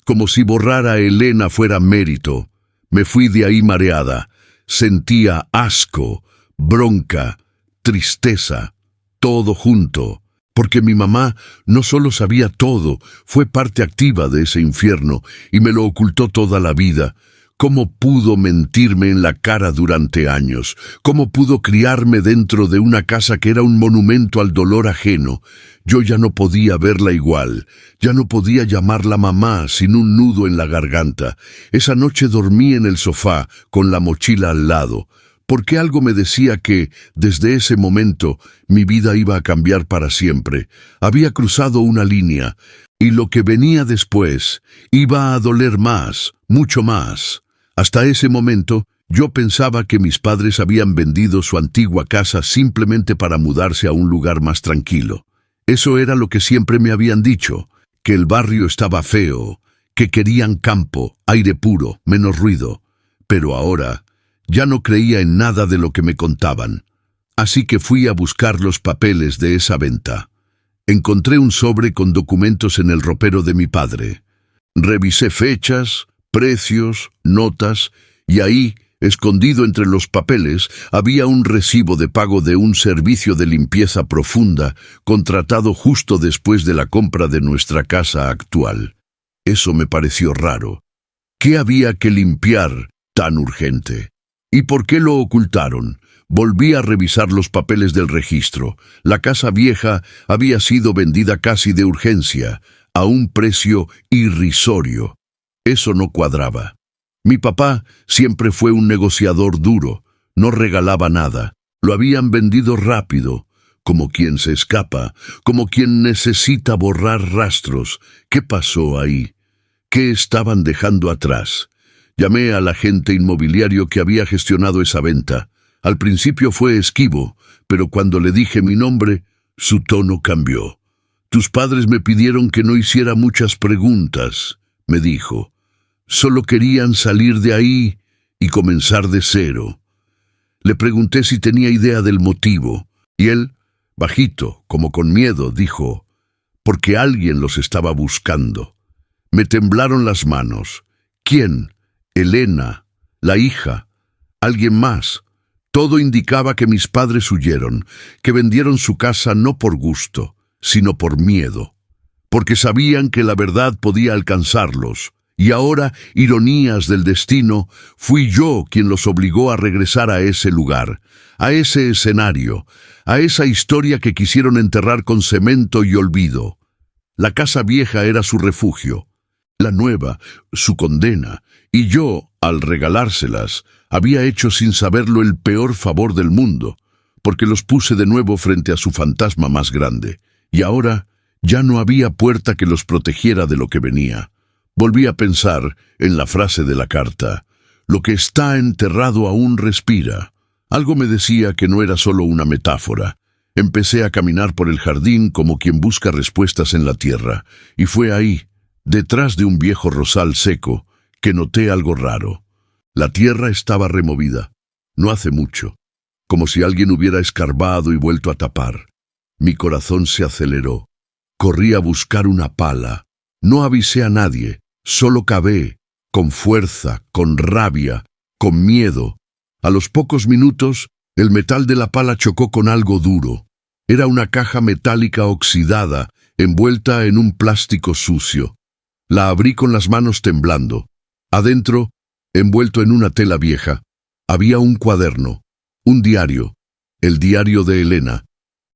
A: como si borrar a Elena fuera mérito. Me fui de ahí mareada. Sentía asco, bronca, tristeza, todo junto. Porque mi mamá no solo sabía todo, fue parte activa de ese infierno y me lo ocultó toda la vida. ¿Cómo pudo mentirme en la cara durante años? ¿Cómo pudo criarme dentro de una casa que era un monumento al dolor ajeno? Yo ya no podía verla igual, ya no podía llamarla mamá sin un nudo en la garganta. Esa noche dormí en el sofá, con la mochila al lado. porque algo me decía que, desde ese momento, mi vida iba a cambiar para siempre. Había cruzado una línea, y lo que venía después iba a doler más, mucho más. Hasta ese momento, yo pensaba que mis padres habían vendido su antigua casa simplemente para mudarse a un lugar más tranquilo. Eso era lo que siempre me habían dicho, que el barrio estaba feo, que querían campo, aire puro, menos ruido. Pero ahora ya no creía en nada de lo que me contaban. Así que fui a buscar los papeles de esa venta. Encontré un sobre con documentos en el ropero de mi padre. Revisé fechas, precios, notas, y ahí, escondido entre los papeles, había un recibo de pago de un servicio de limpieza profunda contratado justo después de la compra de nuestra casa actual. Eso me pareció raro. ¿Qué había que limpiar tan urgente? ¿Y por qué lo ocultaron? Volví a revisar los papeles del registro. La casa vieja había sido vendida casi de urgencia, a un precio irrisorio. Eso no cuadraba. Mi papá siempre fue un negociador duro, no regalaba nada. Lo habían vendido rápido, como quien se escapa, como quien necesita borrar rastros. ¿Qué pasó ahí? ¿Qué estaban dejando atrás? Llamé al agente inmobiliario que había gestionado esa venta. Al principio fue esquivo, pero cuando le dije mi nombre, su tono cambió. «Tus padres me pidieron que no hiciera muchas preguntas», me dijo. «Solo querían salir de ahí y comenzar de cero». Le pregunté si tenía idea del motivo, y él, bajito, como con miedo, dijo: «Porque alguien los estaba buscando». Me temblaron las manos. ¿Quién? Elena, la hija, alguien más. Todo indicaba que mis padres huyeron, que vendieron su casa no por gusto, sino por miedo, porque sabían que la verdad podía alcanzarlos. Y ahora, ironías del destino, fui yo quien los obligó a regresar a ese lugar, a ese escenario, a esa historia que quisieron enterrar con cemento y olvido. La casa vieja era su refugio, la nueva, su condena, y yo, al regalárselas, había hecho sin saberlo el peor favor del mundo, porque los puse de nuevo frente a su fantasma más grande, y ahora ya no había puerta que los protegiera de lo que venía. Volví a pensar en la frase de la carta: «Lo que está enterrado aún respira». Algo me decía que no era solo una metáfora. Empecé a caminar por el jardín como quien busca respuestas en la tierra, y fue ahí, detrás de un viejo rosal seco, que noté algo raro. La tierra estaba removida, no hace mucho, como si alguien hubiera escarbado y vuelto a tapar. Mi corazón se aceleró. Corrí a buscar una pala. No avisé a nadie, solo cavé, con fuerza, con rabia, con miedo. A los pocos minutos, el metal de la pala chocó con algo duro. Era una caja metálica oxidada, envuelta en un plástico sucio. La abrí con las manos temblando. Adentro, envuelto en una tela vieja, había un cuaderno, un diario, el diario de Elena.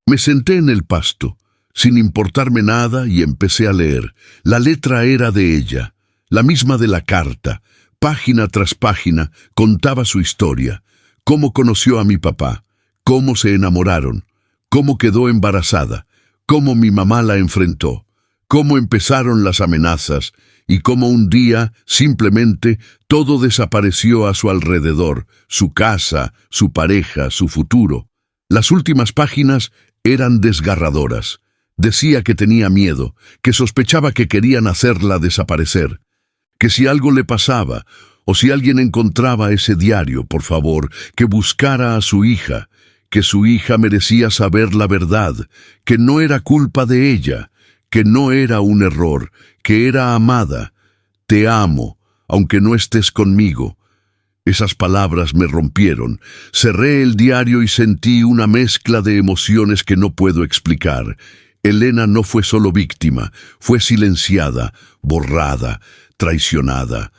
A: Me senté en el pasto, sin importarme nada, y empecé a leer. La letra era de ella, la misma de la carta. Página tras página contaba su historia, cómo conoció a mi papá, cómo se enamoraron, cómo quedó embarazada, cómo mi mamá la enfrentó, cómo empezaron las amenazas y cómo un día, simplemente, todo desapareció a su alrededor, su casa, su pareja, su futuro. Las últimas páginas eran desgarradoras. Decía que tenía miedo, que sospechaba que querían hacerla desaparecer, que si algo le pasaba, o si alguien encontraba ese diario, por favor, que buscara a su hija, que su hija merecía saber la verdad, que no era culpa de ella, que no era un error, que era amada. «Te amo, aunque no estés conmigo». Esas palabras me rompieron. Cerré el diario y sentí una mezcla de emociones que no puedo explicar. Elena no fue solo víctima, fue silenciada, borrada, traicionada.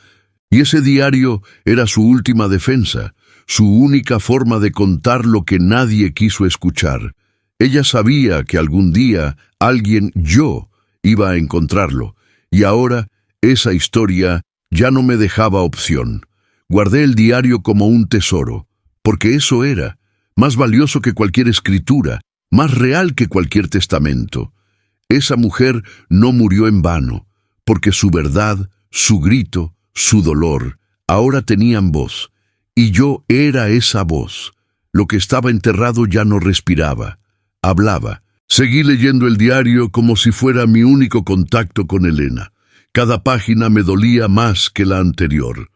A: Y ese diario era su última defensa, su única forma de contar lo que nadie quiso escuchar. Ella sabía que algún día alguien, yo, iba a encontrarlo, y ahora esa historia ya no me dejaba opción. Guardé el diario como un tesoro. porque eso era, más valioso que cualquier escritura, más real que cualquier testamento. Esa mujer no murió en vano, porque su verdad, su grito, su dolor, ahora tenían voz, y yo era esa voz. Lo que estaba enterrado ya no respiraba, hablaba. Seguí leyendo el diario como si fuera mi único contacto con Elena. Cada página me dolía más que la anterior.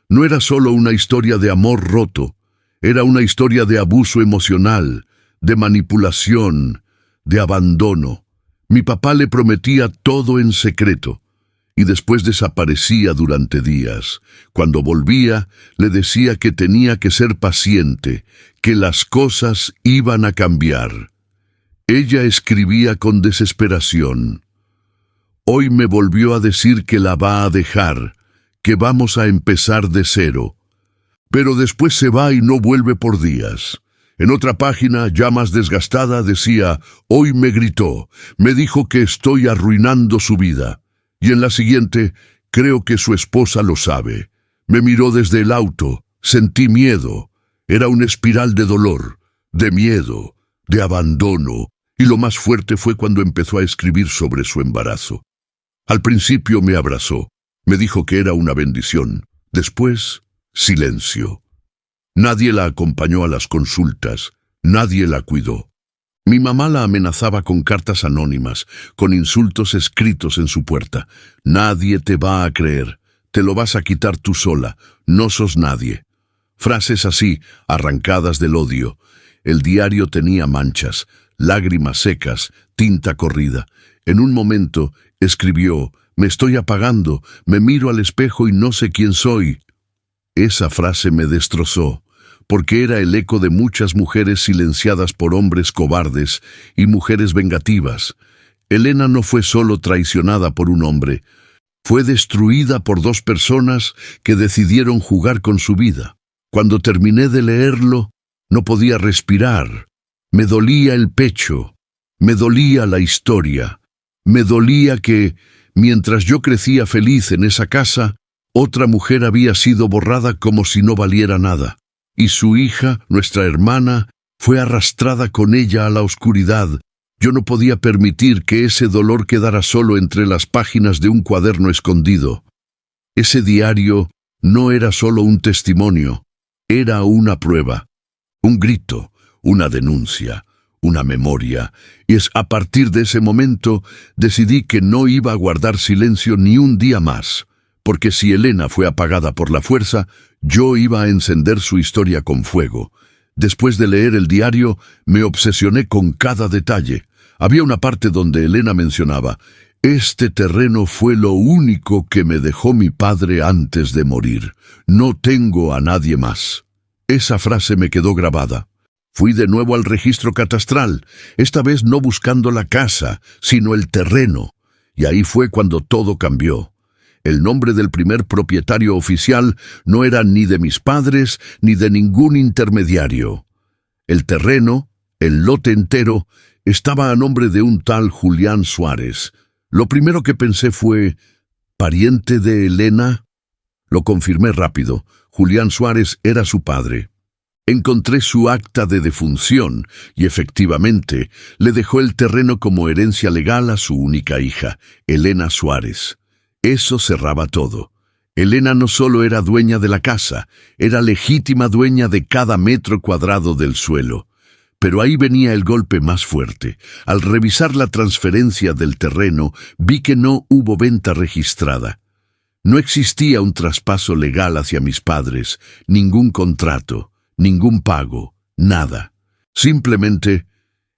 A: No era solo una historia de amor roto, era una historia de abuso emocional, de manipulación, de abandono. Mi papá le prometía todo en secreto, y después desaparecía durante días. Cuando volvía, le decía que tenía que ser paciente, que las cosas iban a cambiar. Ella escribía con desesperación. Hoy me volvió a decir que la va a dejar, que vamos a empezar de cero. Pero después se va y no vuelve por días. En otra página, ya más desgastada, decía, hoy me gritó, me dijo que estoy arruinando su vida. Y en la siguiente, creo que su esposa lo sabe. Me miró desde el auto, sentí miedo. Era una espiral de dolor, de miedo, de abandono. Y lo más fuerte fue cuando empezó a escribir sobre su embarazo. Al principio me abrazó, me dijo que era una bendición. Después, silencio. Nadie la acompañó a las consultas, nadie la cuidó. Mi mamá la amenazaba con cartas anónimas, con insultos escritos en su puerta. Nadie te va a creer, te lo vas a quitar tú sola, no sos nadie. Frases así, arrancadas del odio. El diario tenía manchas, lágrimas secas, tinta corrida. En un momento escribió, me estoy apagando, me miro al espejo y no sé quién soy. Esa frase me destrozó, porque era el eco de muchas mujeres silenciadas por hombres cobardes y mujeres vengativas. Elena no fue solo traicionada por un hombre, fue destruida por dos personas que decidieron jugar con su vida. Cuando terminé de leerlo, no podía respirar. Me dolía el pecho, me dolía la historia, me dolía que, mientras yo crecía feliz en esa casa, otra mujer había sido borrada como si no valiera nada, y su hija, nuestra hermana, fue arrastrada con ella a la oscuridad. Yo no podía permitir que ese dolor quedara solo entre las páginas de un cuaderno escondido. Ese diario no era solo un testimonio, era una prueba, un grito, una denuncia, una memoria, y es a partir de ese momento decidí que no iba a guardar silencio ni un día más, porque si Elena fue apagada por la fuerza, yo iba a encender su historia con fuego. Después de leer el diario, me obsesioné con cada detalle. Había una parte donde Elena mencionaba, este terreno fue lo único que me dejó mi padre antes de morir. No tengo a nadie más. Esa frase me quedó grabada. Fui de nuevo al registro catastral, esta vez no buscando la casa, sino el terreno. Y ahí fue cuando todo cambió. El nombre del primer propietario oficial no era ni de mis padres ni de ningún intermediario. El terreno, el lote entero, estaba a nombre de un tal Julián Suárez. Lo primero que pensé fue, ¿pariente de Elena? Lo confirmé rápido. Julián Suárez era su padre. Encontré su acta de defunción y efectivamente le dejó el terreno como herencia legal a su única hija, Elena Suárez. Eso cerraba todo. Elena no solo era dueña de la casa, era legítima dueña de cada metro cuadrado del suelo. Pero ahí venía el golpe más fuerte. Al revisar la transferencia del terreno, vi que no hubo venta registrada. No existía un traspaso legal hacia mis padres, ningún contrato, ningún pago, nada. Simplemente,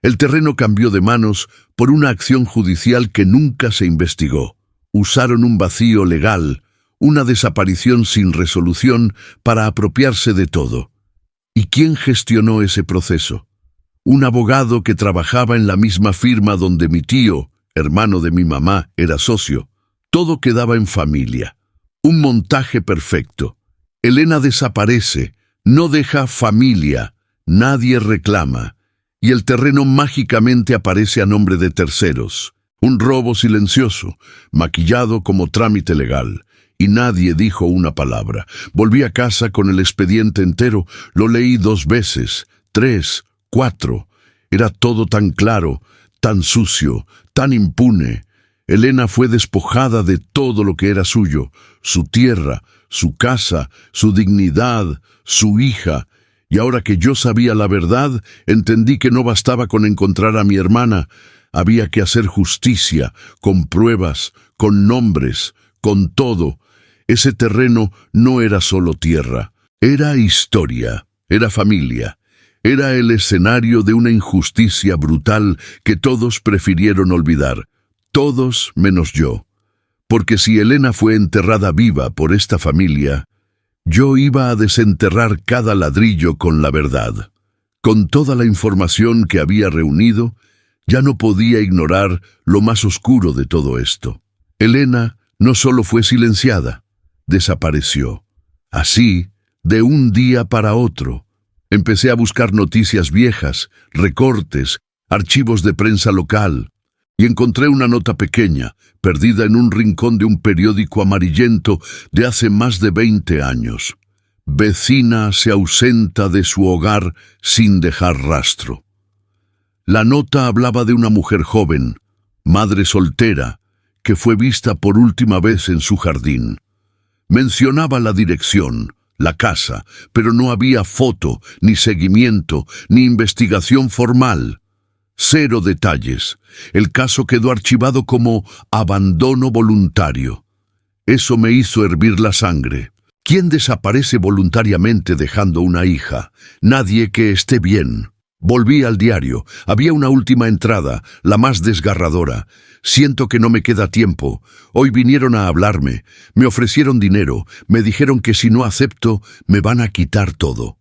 A: el terreno cambió de manos por una acción judicial que nunca se investigó. Usaron un vacío legal, una desaparición sin resolución para apropiarse de todo. ¿Y quién gestionó ese proceso? Un abogado que trabajaba en la misma firma donde mi tío, hermano de mi mamá, era socio. Todo quedaba en familia. Un montaje perfecto. Elena desaparece, no deja familia, nadie reclama, y el terreno mágicamente aparece a nombre de terceros. Un robo silencioso, maquillado como trámite legal, y nadie dijo una palabra. Volví a casa con el expediente entero, lo leí 2 veces, 3, 4. Era todo tan claro, tan sucio, tan impune. Elena fue despojada de todo lo que era suyo, su tierra, su casa, su dignidad, su hija. Y ahora que yo sabía la verdad, entendí que no bastaba con encontrar a mi hermana. Había que hacer justicia, con pruebas, con nombres, con todo. Ese terreno no era solo tierra, era historia, era familia. Era el escenario de una injusticia brutal que todos prefirieron olvidar, todos menos yo. Porque si Elena fue enterrada viva por esta familia, yo iba a desenterrar cada ladrillo con la verdad. Con toda la información que había reunido, ya no podía ignorar lo más oscuro de todo esto. Elena no solo fue silenciada, desapareció. Así, de un día para otro. Empecé a buscar noticias viejas, recortes, archivos de prensa local, y encontré una nota pequeña, perdida en un rincón de un periódico amarillento de hace más de 20 años. Vecina se ausenta de su hogar sin dejar rastro. La nota hablaba de una mujer joven, madre soltera, que fue vista por última vez en su jardín. Mencionaba la dirección, la casa, pero no había foto, ni seguimiento, ni investigación formal. 0 detalles. El caso quedó archivado como abandono voluntario. Eso me hizo hervir la sangre. ¿Quién desaparece voluntariamente dejando una hija? Nadie que esté bien. Volví al diario. Había una última entrada, la más desgarradora. Siento que no me queda tiempo. Hoy vinieron a hablarme. Me ofrecieron dinero. Me dijeron que si no acepto, me van a quitar todo.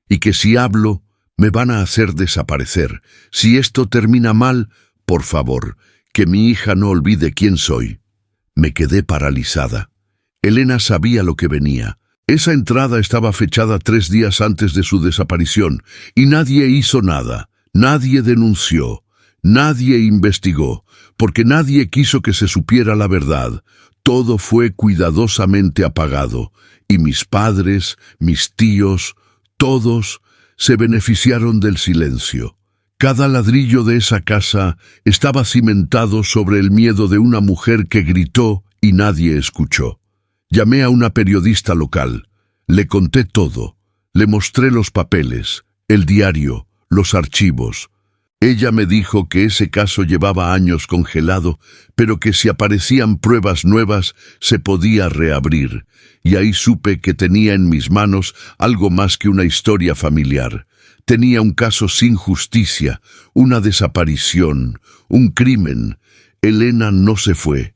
A: Y que si hablo, me van a hacer desaparecer. Si esto termina mal, por favor, que mi hija no olvide quién soy. Me quedé paralizada. Elena sabía lo que venía. Esa entrada estaba fechada 3 días antes de su desaparición, y nadie hizo nada, nadie denunció, nadie investigó, porque nadie quiso que se supiera la verdad. Todo fue cuidadosamente apagado, y mis padres, mis tíos, todos se beneficiaron del silencio. Cada ladrillo de esa casa estaba cimentado sobre el miedo de una mujer que gritó y nadie escuchó. Llamé a una periodista local. Le conté todo. Le mostré los papeles, el diario, los archivos. Ella me dijo que ese caso llevaba años congelado, pero que si aparecían pruebas nuevas se podía reabrir. Y ahí supe que tenía en mis manos algo más que una historia familiar. Tenía un caso sin justicia, una desaparición, un crimen. Elena no se fue.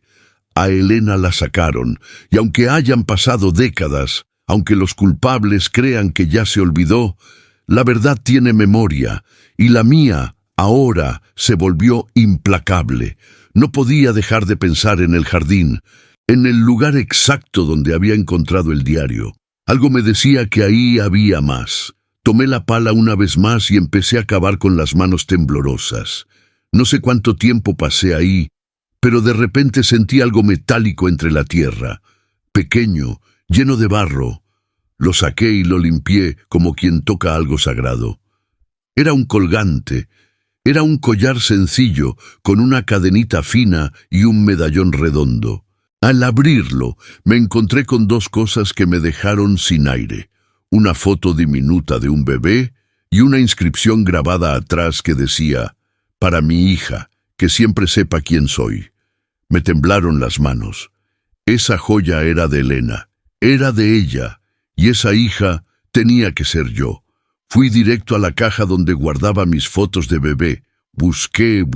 A: A Elena la sacaron, y aunque hayan pasado décadas, aunque los culpables crean que ya se olvidó, la verdad tiene memoria, y la mía, ahora, se volvió implacable. No podía dejar de pensar en el jardín, en el lugar exacto donde había encontrado el diario. Algo me decía que ahí había más. Tomé la pala una vez más y empecé a cavar con las manos temblorosas. No sé cuánto tiempo pasé ahí, pero de repente sentí algo metálico entre la tierra, pequeño, lleno de barro. Lo saqué y lo limpié como quien toca algo sagrado. Era un colgante, era un collar sencillo con una cadenita fina y un medallón redondo. Al abrirlo, me encontré con 2 cosas que me dejaron sin aire. Una foto diminuta de un bebé y una inscripción grabada atrás que decía: «Para mi hija, que siempre sepa quién soy». Me temblaron las manos. Esa joya era de Elena, era de ella, y esa hija tenía que ser yo. Fui directo a la caja donde guardaba mis fotos de bebé. Busqué,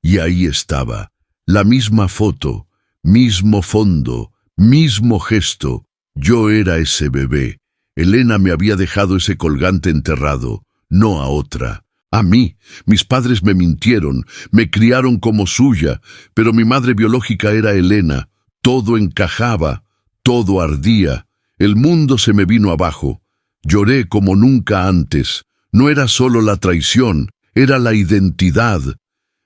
A: y ahí estaba. La misma foto, mismo fondo, mismo gesto. Yo era ese bebé. Elena me había dejado ese colgante enterrado, no a otra. A mí, mis padres me mintieron, me criaron como suya, pero mi madre biológica era Elena. Todo encajaba, todo ardía. El mundo se me vino abajo. Lloré como nunca antes. No era solo la traición, era la identidad.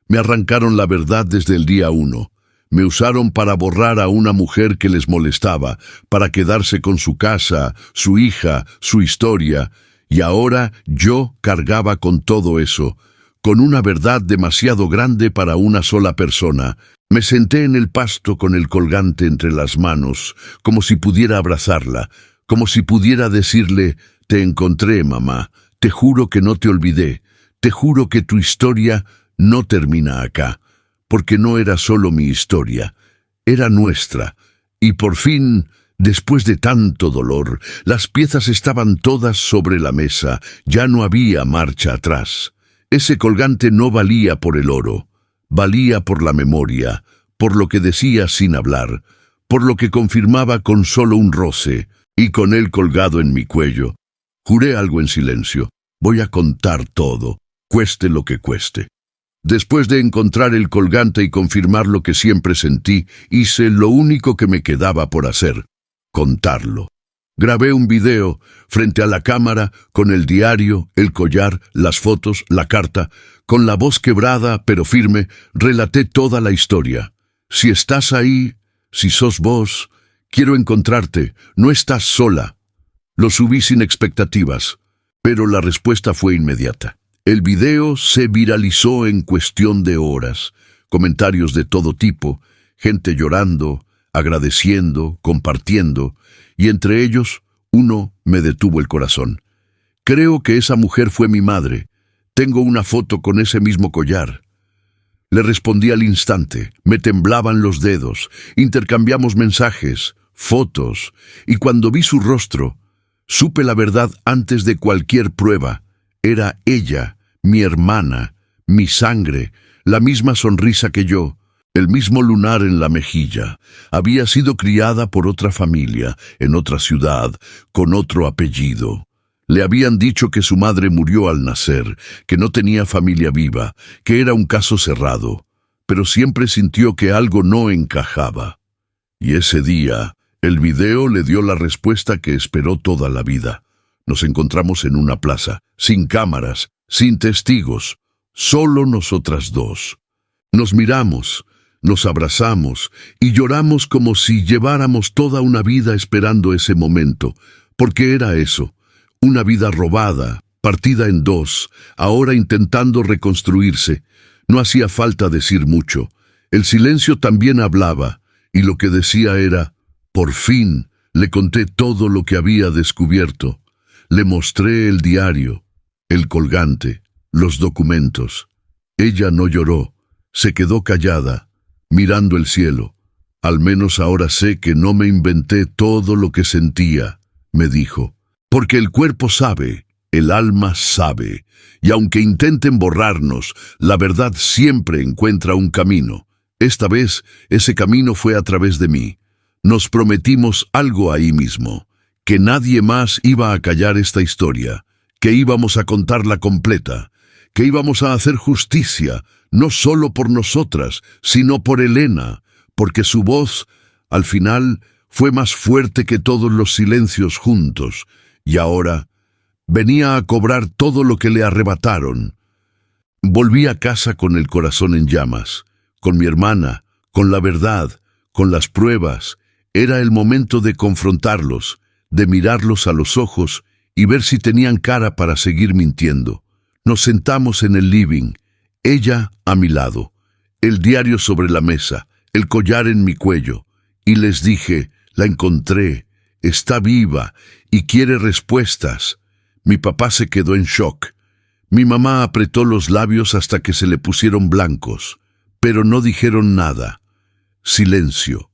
A: Me arrancaron la verdad desde el día 1. Me usaron para borrar a una mujer que les molestaba, para quedarse con su casa, su hija, su historia, y ahora yo cargaba con todo eso, con una verdad demasiado grande para una sola persona. Me senté en el pasto con el colgante entre las manos, como si pudiera abrazarla, como si pudiera decirle: «Te encontré, mamá, te juro que no te olvidé, te juro que tu historia no termina acá». Porque no era solo mi historia, era nuestra. Y por fin, después de tanto dolor, las piezas estaban todas sobre la mesa, ya no había marcha atrás. Ese colgante no valía por el oro, valía por la memoria, por lo que decía sin hablar, por lo que confirmaba con solo un roce, y con él colgado en mi cuello. Juré algo en silencio: voy a contar todo, cueste lo que cueste. Después de encontrar el colgante y confirmar lo que siempre sentí, hice lo único que me quedaba por hacer: contarlo. Grabé un video frente a la cámara con el diario, el collar, las fotos, la carta. Con la voz quebrada pero firme, relaté toda la historia. Si estás ahí, si sos vos, quiero encontrarte, no estás sola. Lo subí sin expectativas, pero la respuesta fue inmediata. El video se viralizó en cuestión de horas. Comentarios de todo tipo, gente llorando, agradeciendo, compartiendo, y entre ellos, uno me detuvo el corazón. Creo que esa mujer fue mi madre. Tengo una foto con ese mismo collar. Le respondí al instante, me temblaban los dedos, intercambiamos mensajes, fotos, y cuando vi su rostro, supe la verdad antes de cualquier prueba. Era ella, mi hermana, mi sangre, la misma sonrisa que yo, el mismo lunar en la mejilla. Había sido criada por otra familia, en otra ciudad, con otro apellido. Le habían dicho que su madre murió al nacer, que no tenía familia viva, que era un caso cerrado, pero siempre sintió que algo no encajaba. Y ese día, el video le dio la respuesta que esperó toda la vida. Nos encontramos en una plaza, sin cámaras, sin testigos, solo nosotras dos. Nos miramos, nos abrazamos y lloramos como si lleváramos toda una vida esperando ese momento, porque era eso, una vida robada, partida en dos, ahora intentando reconstruirse. No hacía falta decir mucho. El silencio también hablaba, y lo que decía era: por fin le conté todo lo que había descubierto. Le mostré el diario, el colgante, los documentos. Ella no lloró, se quedó callada, mirando el cielo. Al menos ahora sé que no me inventé todo lo que sentía, me dijo. Porque el cuerpo sabe, el alma sabe, y aunque intenten borrarnos, la verdad siempre encuentra un camino. Esta vez, ese camino fue a través de mí. Nos prometimos algo ahí mismo: que nadie más iba a callar esta historia, que íbamos a contarla completa, que íbamos a hacer justicia, no solo por nosotras, sino por Elena, porque su voz, al final, fue más fuerte que todos los silencios juntos, y ahora venía a cobrar todo lo que le arrebataron. Volví a casa con el corazón en llamas, con mi hermana, con la verdad, con las pruebas. Era el momento de confrontarlos, de mirarlos a los ojos y ver si tenían cara para seguir mintiendo. Nos sentamos en el living, ella a mi lado, el diario sobre la mesa, el collar en mi cuello, y les dije: la encontré, está viva y quiere respuestas. Mi papá se quedó en shock. Mi mamá apretó los labios hasta que se le pusieron blancos, pero no dijeron nada. Silencio.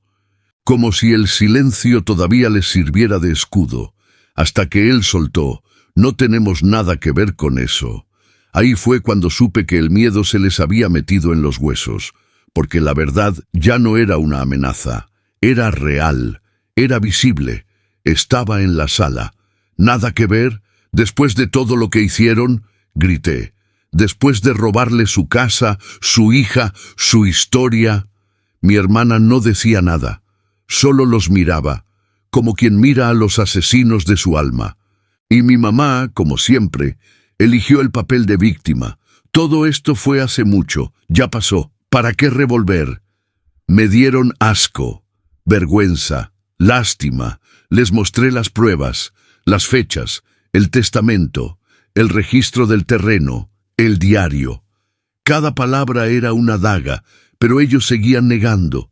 A: Como si el silencio todavía les sirviera de escudo, hasta que él soltó: no tenemos nada que ver con eso. Ahí fue cuando supe que el miedo se les había metido en los huesos, porque la verdad ya no era una amenaza, era real, era visible, estaba en la sala. ¿Nada que ver? Después de todo lo que hicieron, grité. Después de robarle su casa, su hija, su historia. Mi hermana no decía nada. Solo los miraba, como quien mira a los asesinos de su alma. Y mi mamá, como siempre, eligió el papel de víctima. Todo esto fue hace mucho, ya pasó. ¿Para qué revolver? Me dieron asco, vergüenza, lástima. Les mostré las pruebas, las fechas, el testamento, el registro del terreno, el diario. Cada palabra era una daga, pero ellos seguían negando,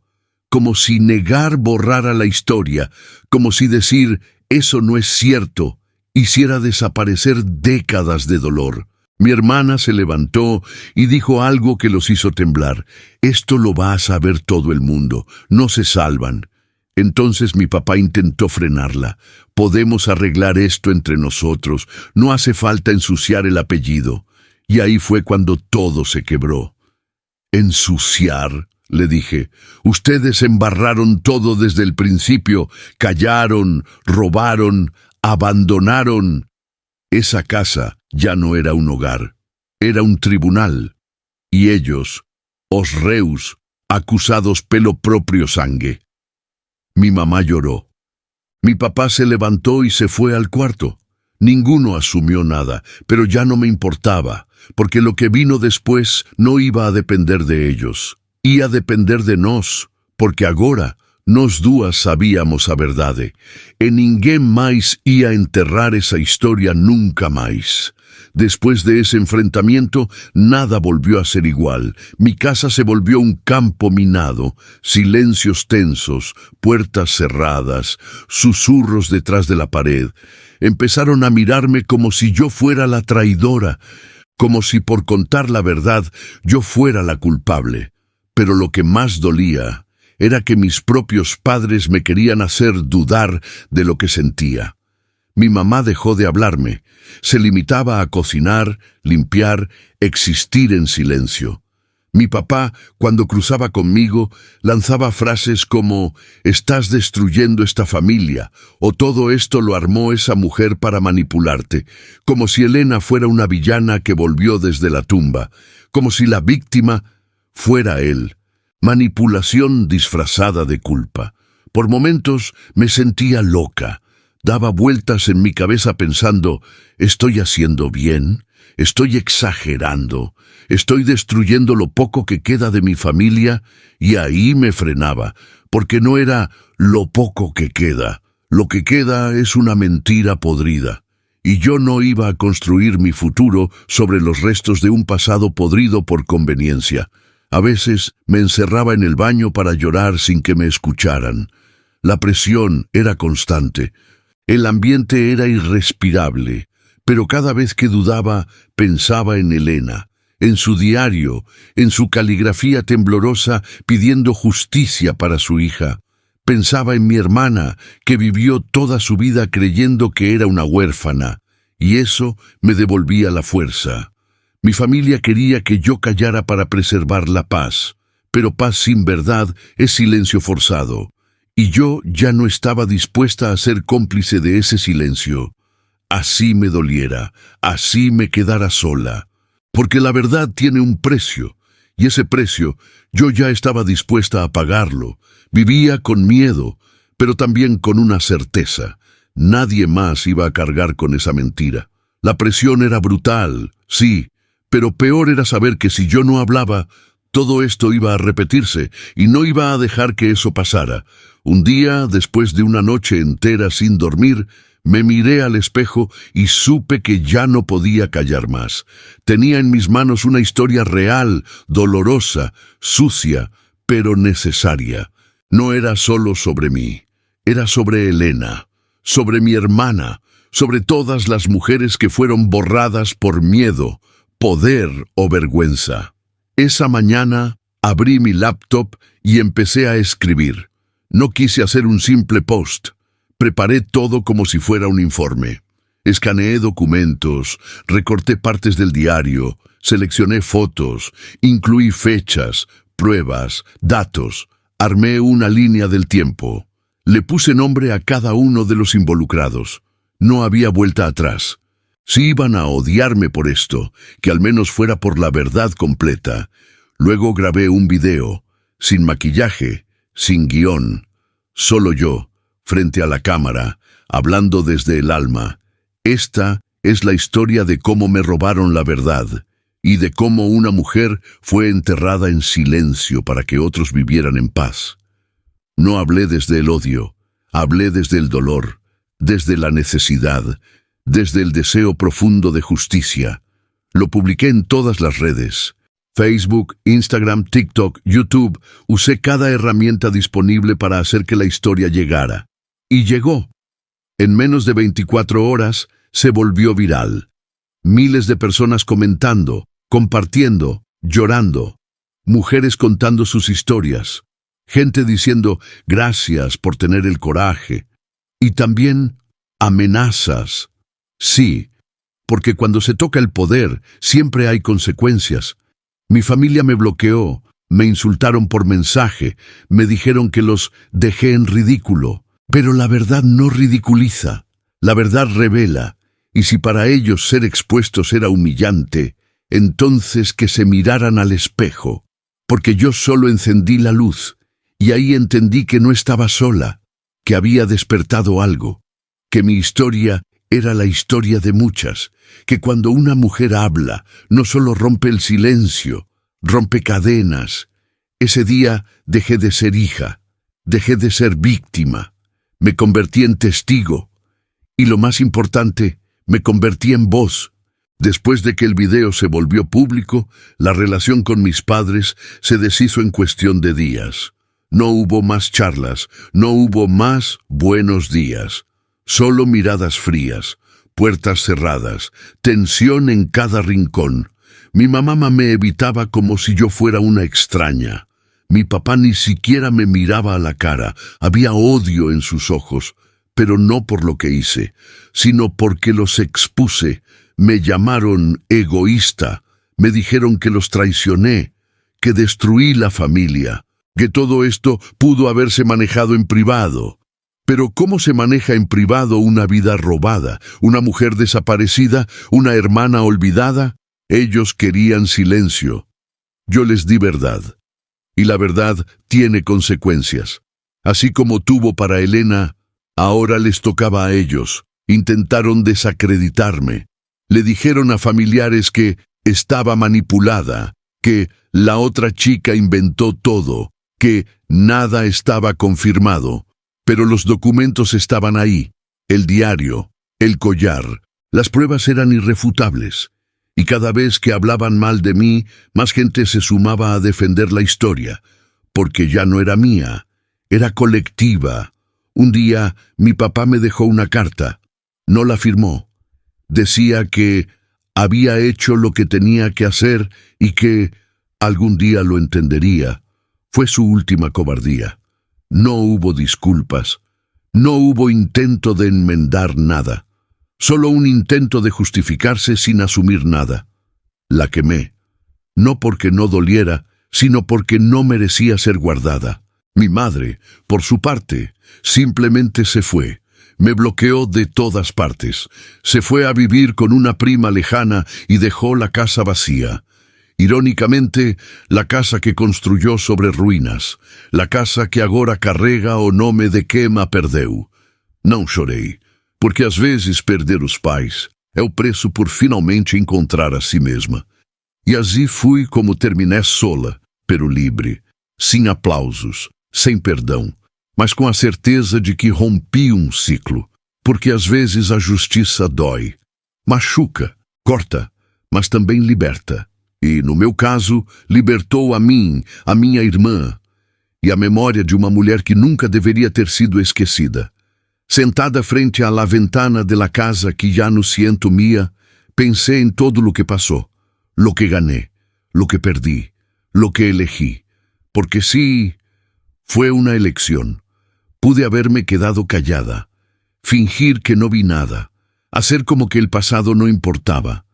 A: como si negar borrara la historia, como si decir «eso no es cierto» hiciera desaparecer décadas de dolor. Mi hermana se levantó y dijo algo que los hizo temblar. «Esto lo va a saber todo el mundo, no se salvan». Entonces mi papá intentó frenarla. «Podemos arreglar esto entre nosotros, no hace falta ensuciar el apellido». Y ahí fue cuando todo se quebró. «¿Ensuciar?», le dije. «Ustedes embarraron todo desde el principio, callaron, robaron, abandonaron». Esa casa ya no era un hogar, era un tribunal. Y ellos, os reus, acusados pelo propio sangue. Mi mamá lloró. Mi papá se levantó y se fue al cuarto. Ninguno asumió nada, pero ya no me importaba, porque lo que vino después no iba a depender de ellos. Ia a depender de nós, porque agora nós duas sabíamos a verdade. E ninguém mais ia enterrar esa historia nunca mais. Después de ese enfrentamiento, nada volvió a ser igual. Mi casa se volvió un campo minado, silencios tensos, puertas cerradas, susurros detrás de la pared. Empezaron a mirarme como si yo fuera la traidora, como si por contar la verdad yo fuera la culpable. Pero lo que más dolía era que mis propios padres me querían hacer dudar de lo que sentía. Mi mamá dejó de hablarme, se limitaba a cocinar, limpiar, existir en silencio. Mi papá, cuando cruzaba conmigo, lanzaba frases como «estás destruyendo esta familia» o «todo esto lo armó esa mujer para manipularte», como si Elena fuera una villana que volvió desde la tumba, como si la víctima fuera él. Manipulación disfrazada de culpa. Por momentos me sentía loca. Daba vueltas en mi cabeza pensando, ¿estoy haciendo bien? ¿Estoy exagerando? ¿Estoy destruyendo lo poco que queda de mi familia? Y ahí me frenaba, porque no era lo poco que queda. Lo que queda es una mentira podrida. Y yo no iba a construir mi futuro sobre los restos de un pasado podrido por conveniencia. A veces me encerraba en el baño para llorar sin que me escucharan. La presión era constante. El ambiente era irrespirable, pero cada vez que dudaba pensaba en Elena, en su diario, en su caligrafía temblorosa pidiendo justicia para su hija. Pensaba en mi hermana, que vivió toda su vida creyendo que era una huérfana, y eso me devolvía la fuerza. Mi familia quería que yo callara para preservar la paz, pero paz sin verdad es silencio forzado. Y yo ya no estaba dispuesta a ser cómplice de ese silencio. Así me doliera, así me quedara sola. Porque la verdad tiene un precio, y ese precio yo ya estaba dispuesta a pagarlo. Vivía con miedo, pero también con una certeza. Nadie más iba a cargar con esa mentira. La presión era brutal, sí, pero peor era saber que si yo no hablaba, todo esto iba a repetirse y no iba a dejar que eso pasara. Un día, después de una noche entera sin dormir, me miré al espejo y supe que ya no podía callar más. Tenía en mis manos una historia real, dolorosa, sucia, pero necesaria. No era solo sobre mí, era sobre Elena, sobre mi hermana, sobre todas las mujeres que fueron borradas por miedo, poder o vergüenza. Esa mañana abrí mi laptop y empecé a escribir. No quise hacer un simple post. Preparé todo como si fuera un informe. Escaneé documentos, recorté partes del diario, seleccioné fotos, incluí fechas, pruebas, datos. Armé una línea del tiempo. Le puse nombre a cada uno de los involucrados. No había vuelta atrás. Si iban a odiarme por esto, que al menos fuera por la verdad completa. Luego grabé un video, sin maquillaje, sin guión, solo yo, frente a la cámara, hablando desde el alma. Esta es la historia de cómo me robaron la verdad, y de cómo una mujer fue enterrada en silencio para que otros vivieran en paz. No hablé desde el odio, hablé desde el dolor, desde la necesidad, desde el deseo profundo de justicia. Lo publiqué en todas las redes. Facebook, Instagram, TikTok, YouTube. Usé cada herramienta disponible para hacer que la historia llegara. Y llegó. En menos de 24 horas se volvió viral. Miles de personas comentando, compartiendo, llorando. Mujeres contando sus historias. Gente diciendo gracias por tener el coraje. Y también amenazas. Sí, porque cuando se toca el poder siempre hay consecuencias. Mi familia me bloqueó, me insultaron por mensaje, me dijeron que los dejé en ridículo. Pero la verdad no ridiculiza, la verdad revela, y si para ellos ser expuestos era humillante, entonces que se miraran al espejo, porque yo solo encendí la luz, y ahí entendí que no estaba sola, que había despertado algo, que mi historia era la historia de muchas, que cuando una mujer habla, no solo rompe el silencio, rompe cadenas. Ese día dejé de ser hija, dejé de ser víctima, me convertí en testigo, y lo más importante, me convertí en voz. Después de que el video se volvió público, la relación con mis padres se deshizo en cuestión de días. No hubo más charlas, no hubo más buenos días. Solo miradas frías, puertas cerradas, tensión en cada rincón. Mi mamá me evitaba como si yo fuera una extraña. Mi papá ni siquiera me miraba a la cara, había odio en sus ojos, pero no por lo que hice, sino porque los expuse. Me llamaron egoísta, me dijeron que los traicioné, que destruí la familia, que todo esto pudo haberse manejado en privado. Pero ¿cómo se maneja en privado una vida robada, una mujer desaparecida, una hermana olvidada? Ellos querían silencio. Yo les di verdad. Y la verdad tiene consecuencias. Así como tuvo para Elena, ahora les tocaba a ellos. Intentaron desacreditarme. Le dijeron a familiares que estaba manipulada, que la otra chica inventó todo, que nada estaba confirmado. Pero los documentos estaban ahí, el diario, el collar. Las pruebas eran irrefutables. Y cada vez que hablaban mal de mí, más gente se sumaba a defender la historia, porque ya no era mía, era colectiva. Un día mi papá me dejó una carta. No la firmó. Decía que había hecho lo que tenía que hacer y que algún día lo entendería. Fue su última cobardía. No hubo disculpas. No hubo intento de enmendar nada. Solo un intento de justificarse sin asumir nada. La quemé. No porque no doliera, sino porque no merecía ser guardada. Mi madre, por su parte, simplemente se fue. Me bloqueó de todas partes. Se fue a vivir con una prima lejana y dejó la casa vacía. Irónicamente, la casa que construyó sobre ruínas, la casa que agora carrega o nome de quema perdeu. Não chorei, porque às vezes perder os pais é o preço por finalmente encontrar a si mesma. E assim fui como terminé sola, pero livre, sem aplausos, sem perdão, mas com a certeza de que rompi um ciclo, porque às vezes a justiça dói, machuca, corta, mas também liberta. E, no meu caso, libertou a mim, a minha irmã, e a memória de uma mulher que nunca deveria ter sido esquecida. Sentada frente a la ventana de la casa que já no siento mía, pensé en todo lo que pasó, lo que gané, lo que perdí, lo que elegí. Porque sí, fue una elección. Pude haberme quedado callada, fingir que no vi nada, hacer como que el pasado no importaba.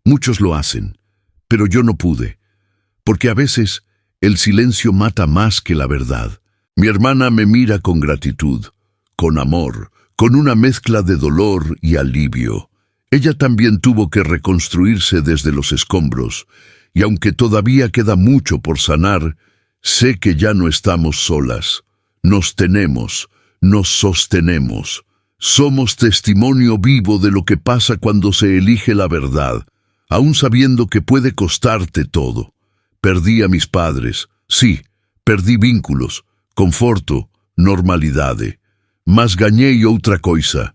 A: Muchos lo hacen. Pero yo no pude, porque a veces el silencio mata más que la verdad. Mi hermana me mira con gratitud, con amor, con una mezcla de dolor y alivio. Ella también tuvo que reconstruirse desde los escombros, y aunque todavía queda mucho por sanar, sé que ya no estamos solas. Nos tenemos, nos sostenemos. Somos testimonio vivo de lo que pasa cuando se elige la verdad. aún sabiendo que puede costarte todo. Perdí a mis padres, sí, perdí vínculos, conforto, normalidade. Mas ganhei outra coisa,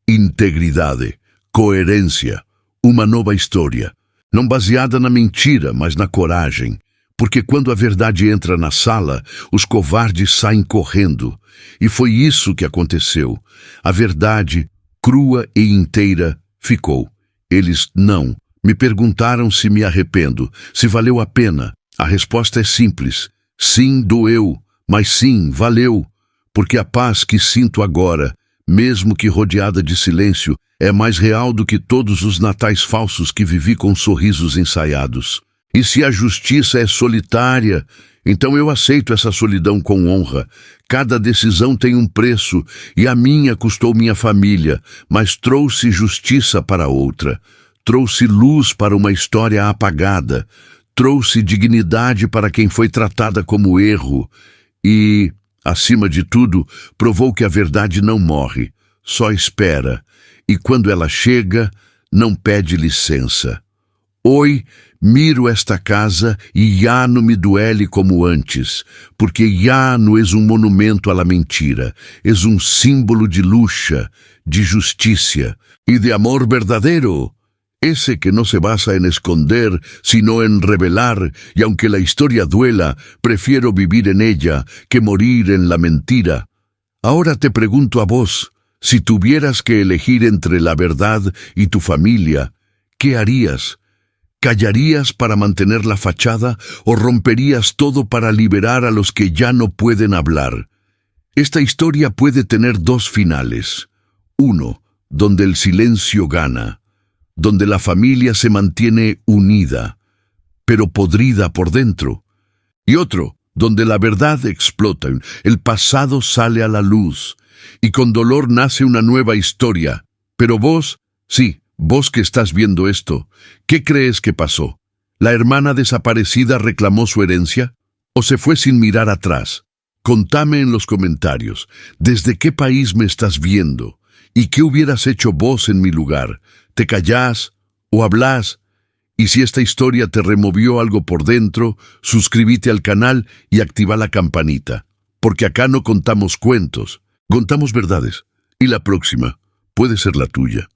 A: integridade, coerência, uma nova história, não baseada na mentira, mas na coragem. Porque quando a verdade entra na sala, os covardes saem correndo. E foi isso que aconteceu. A verdade, crua e inteira, ficou. Eles não. Me perguntaram se me arrependo, se valeu a pena. A resposta é simples. Sim, doeu, mas sim, valeu. Porque a paz que sinto agora, mesmo que rodeada de silêncio, é mais real do que todos os natais falsos que vivi com sorrisos ensaiados. E se a justiça é solitária, então eu aceito essa solidão com honra. Cada decisão tem um preço, e a minha custou minha família, mas trouxe justiça para outra. Trouxe luz para uma história apagada. Trouxe dignidade para quem foi tratada como erro. E, acima de tudo, provou que a verdade não morre, só espera. E quando ela chega, não pede licença. Hoje, miro esta casa e já não me duele como antes, porque já não é monumento à mentira, é símbolo de lucha, de justiça e de amor verdadeiro. Ese que no se basa en esconder, sino en revelar, y aunque la historia duela, prefiero vivir en ella que morir en la mentira. Ahora te pregunto a vos, si tuvieras que elegir entre la verdad y tu familia, ¿qué harías? ¿Callarías para mantener la fachada o romperías todo para liberar a los que ya no pueden hablar? Esta historia puede tener dos finales. Uno, donde el silencio gana, donde la familia se mantiene unida, pero podrida por dentro. Y otro, donde la verdad explota, el pasado sale a la luz, y con dolor nace una nueva historia. Pero vos, sí, vos que estás viendo esto, ¿qué crees que pasó? ¿La hermana desaparecida reclamó su herencia? ¿O se fue sin mirar atrás? Contame en los comentarios, ¿desde qué país me estás viendo? ¿Y qué hubieras hecho vos en mi lugar? ¿Te callás o hablás? Y si esta historia te removió algo por dentro, suscríbete al canal y activa la campanita. Porque acá no contamos cuentos, contamos verdades. Y la próxima puede ser la tuya.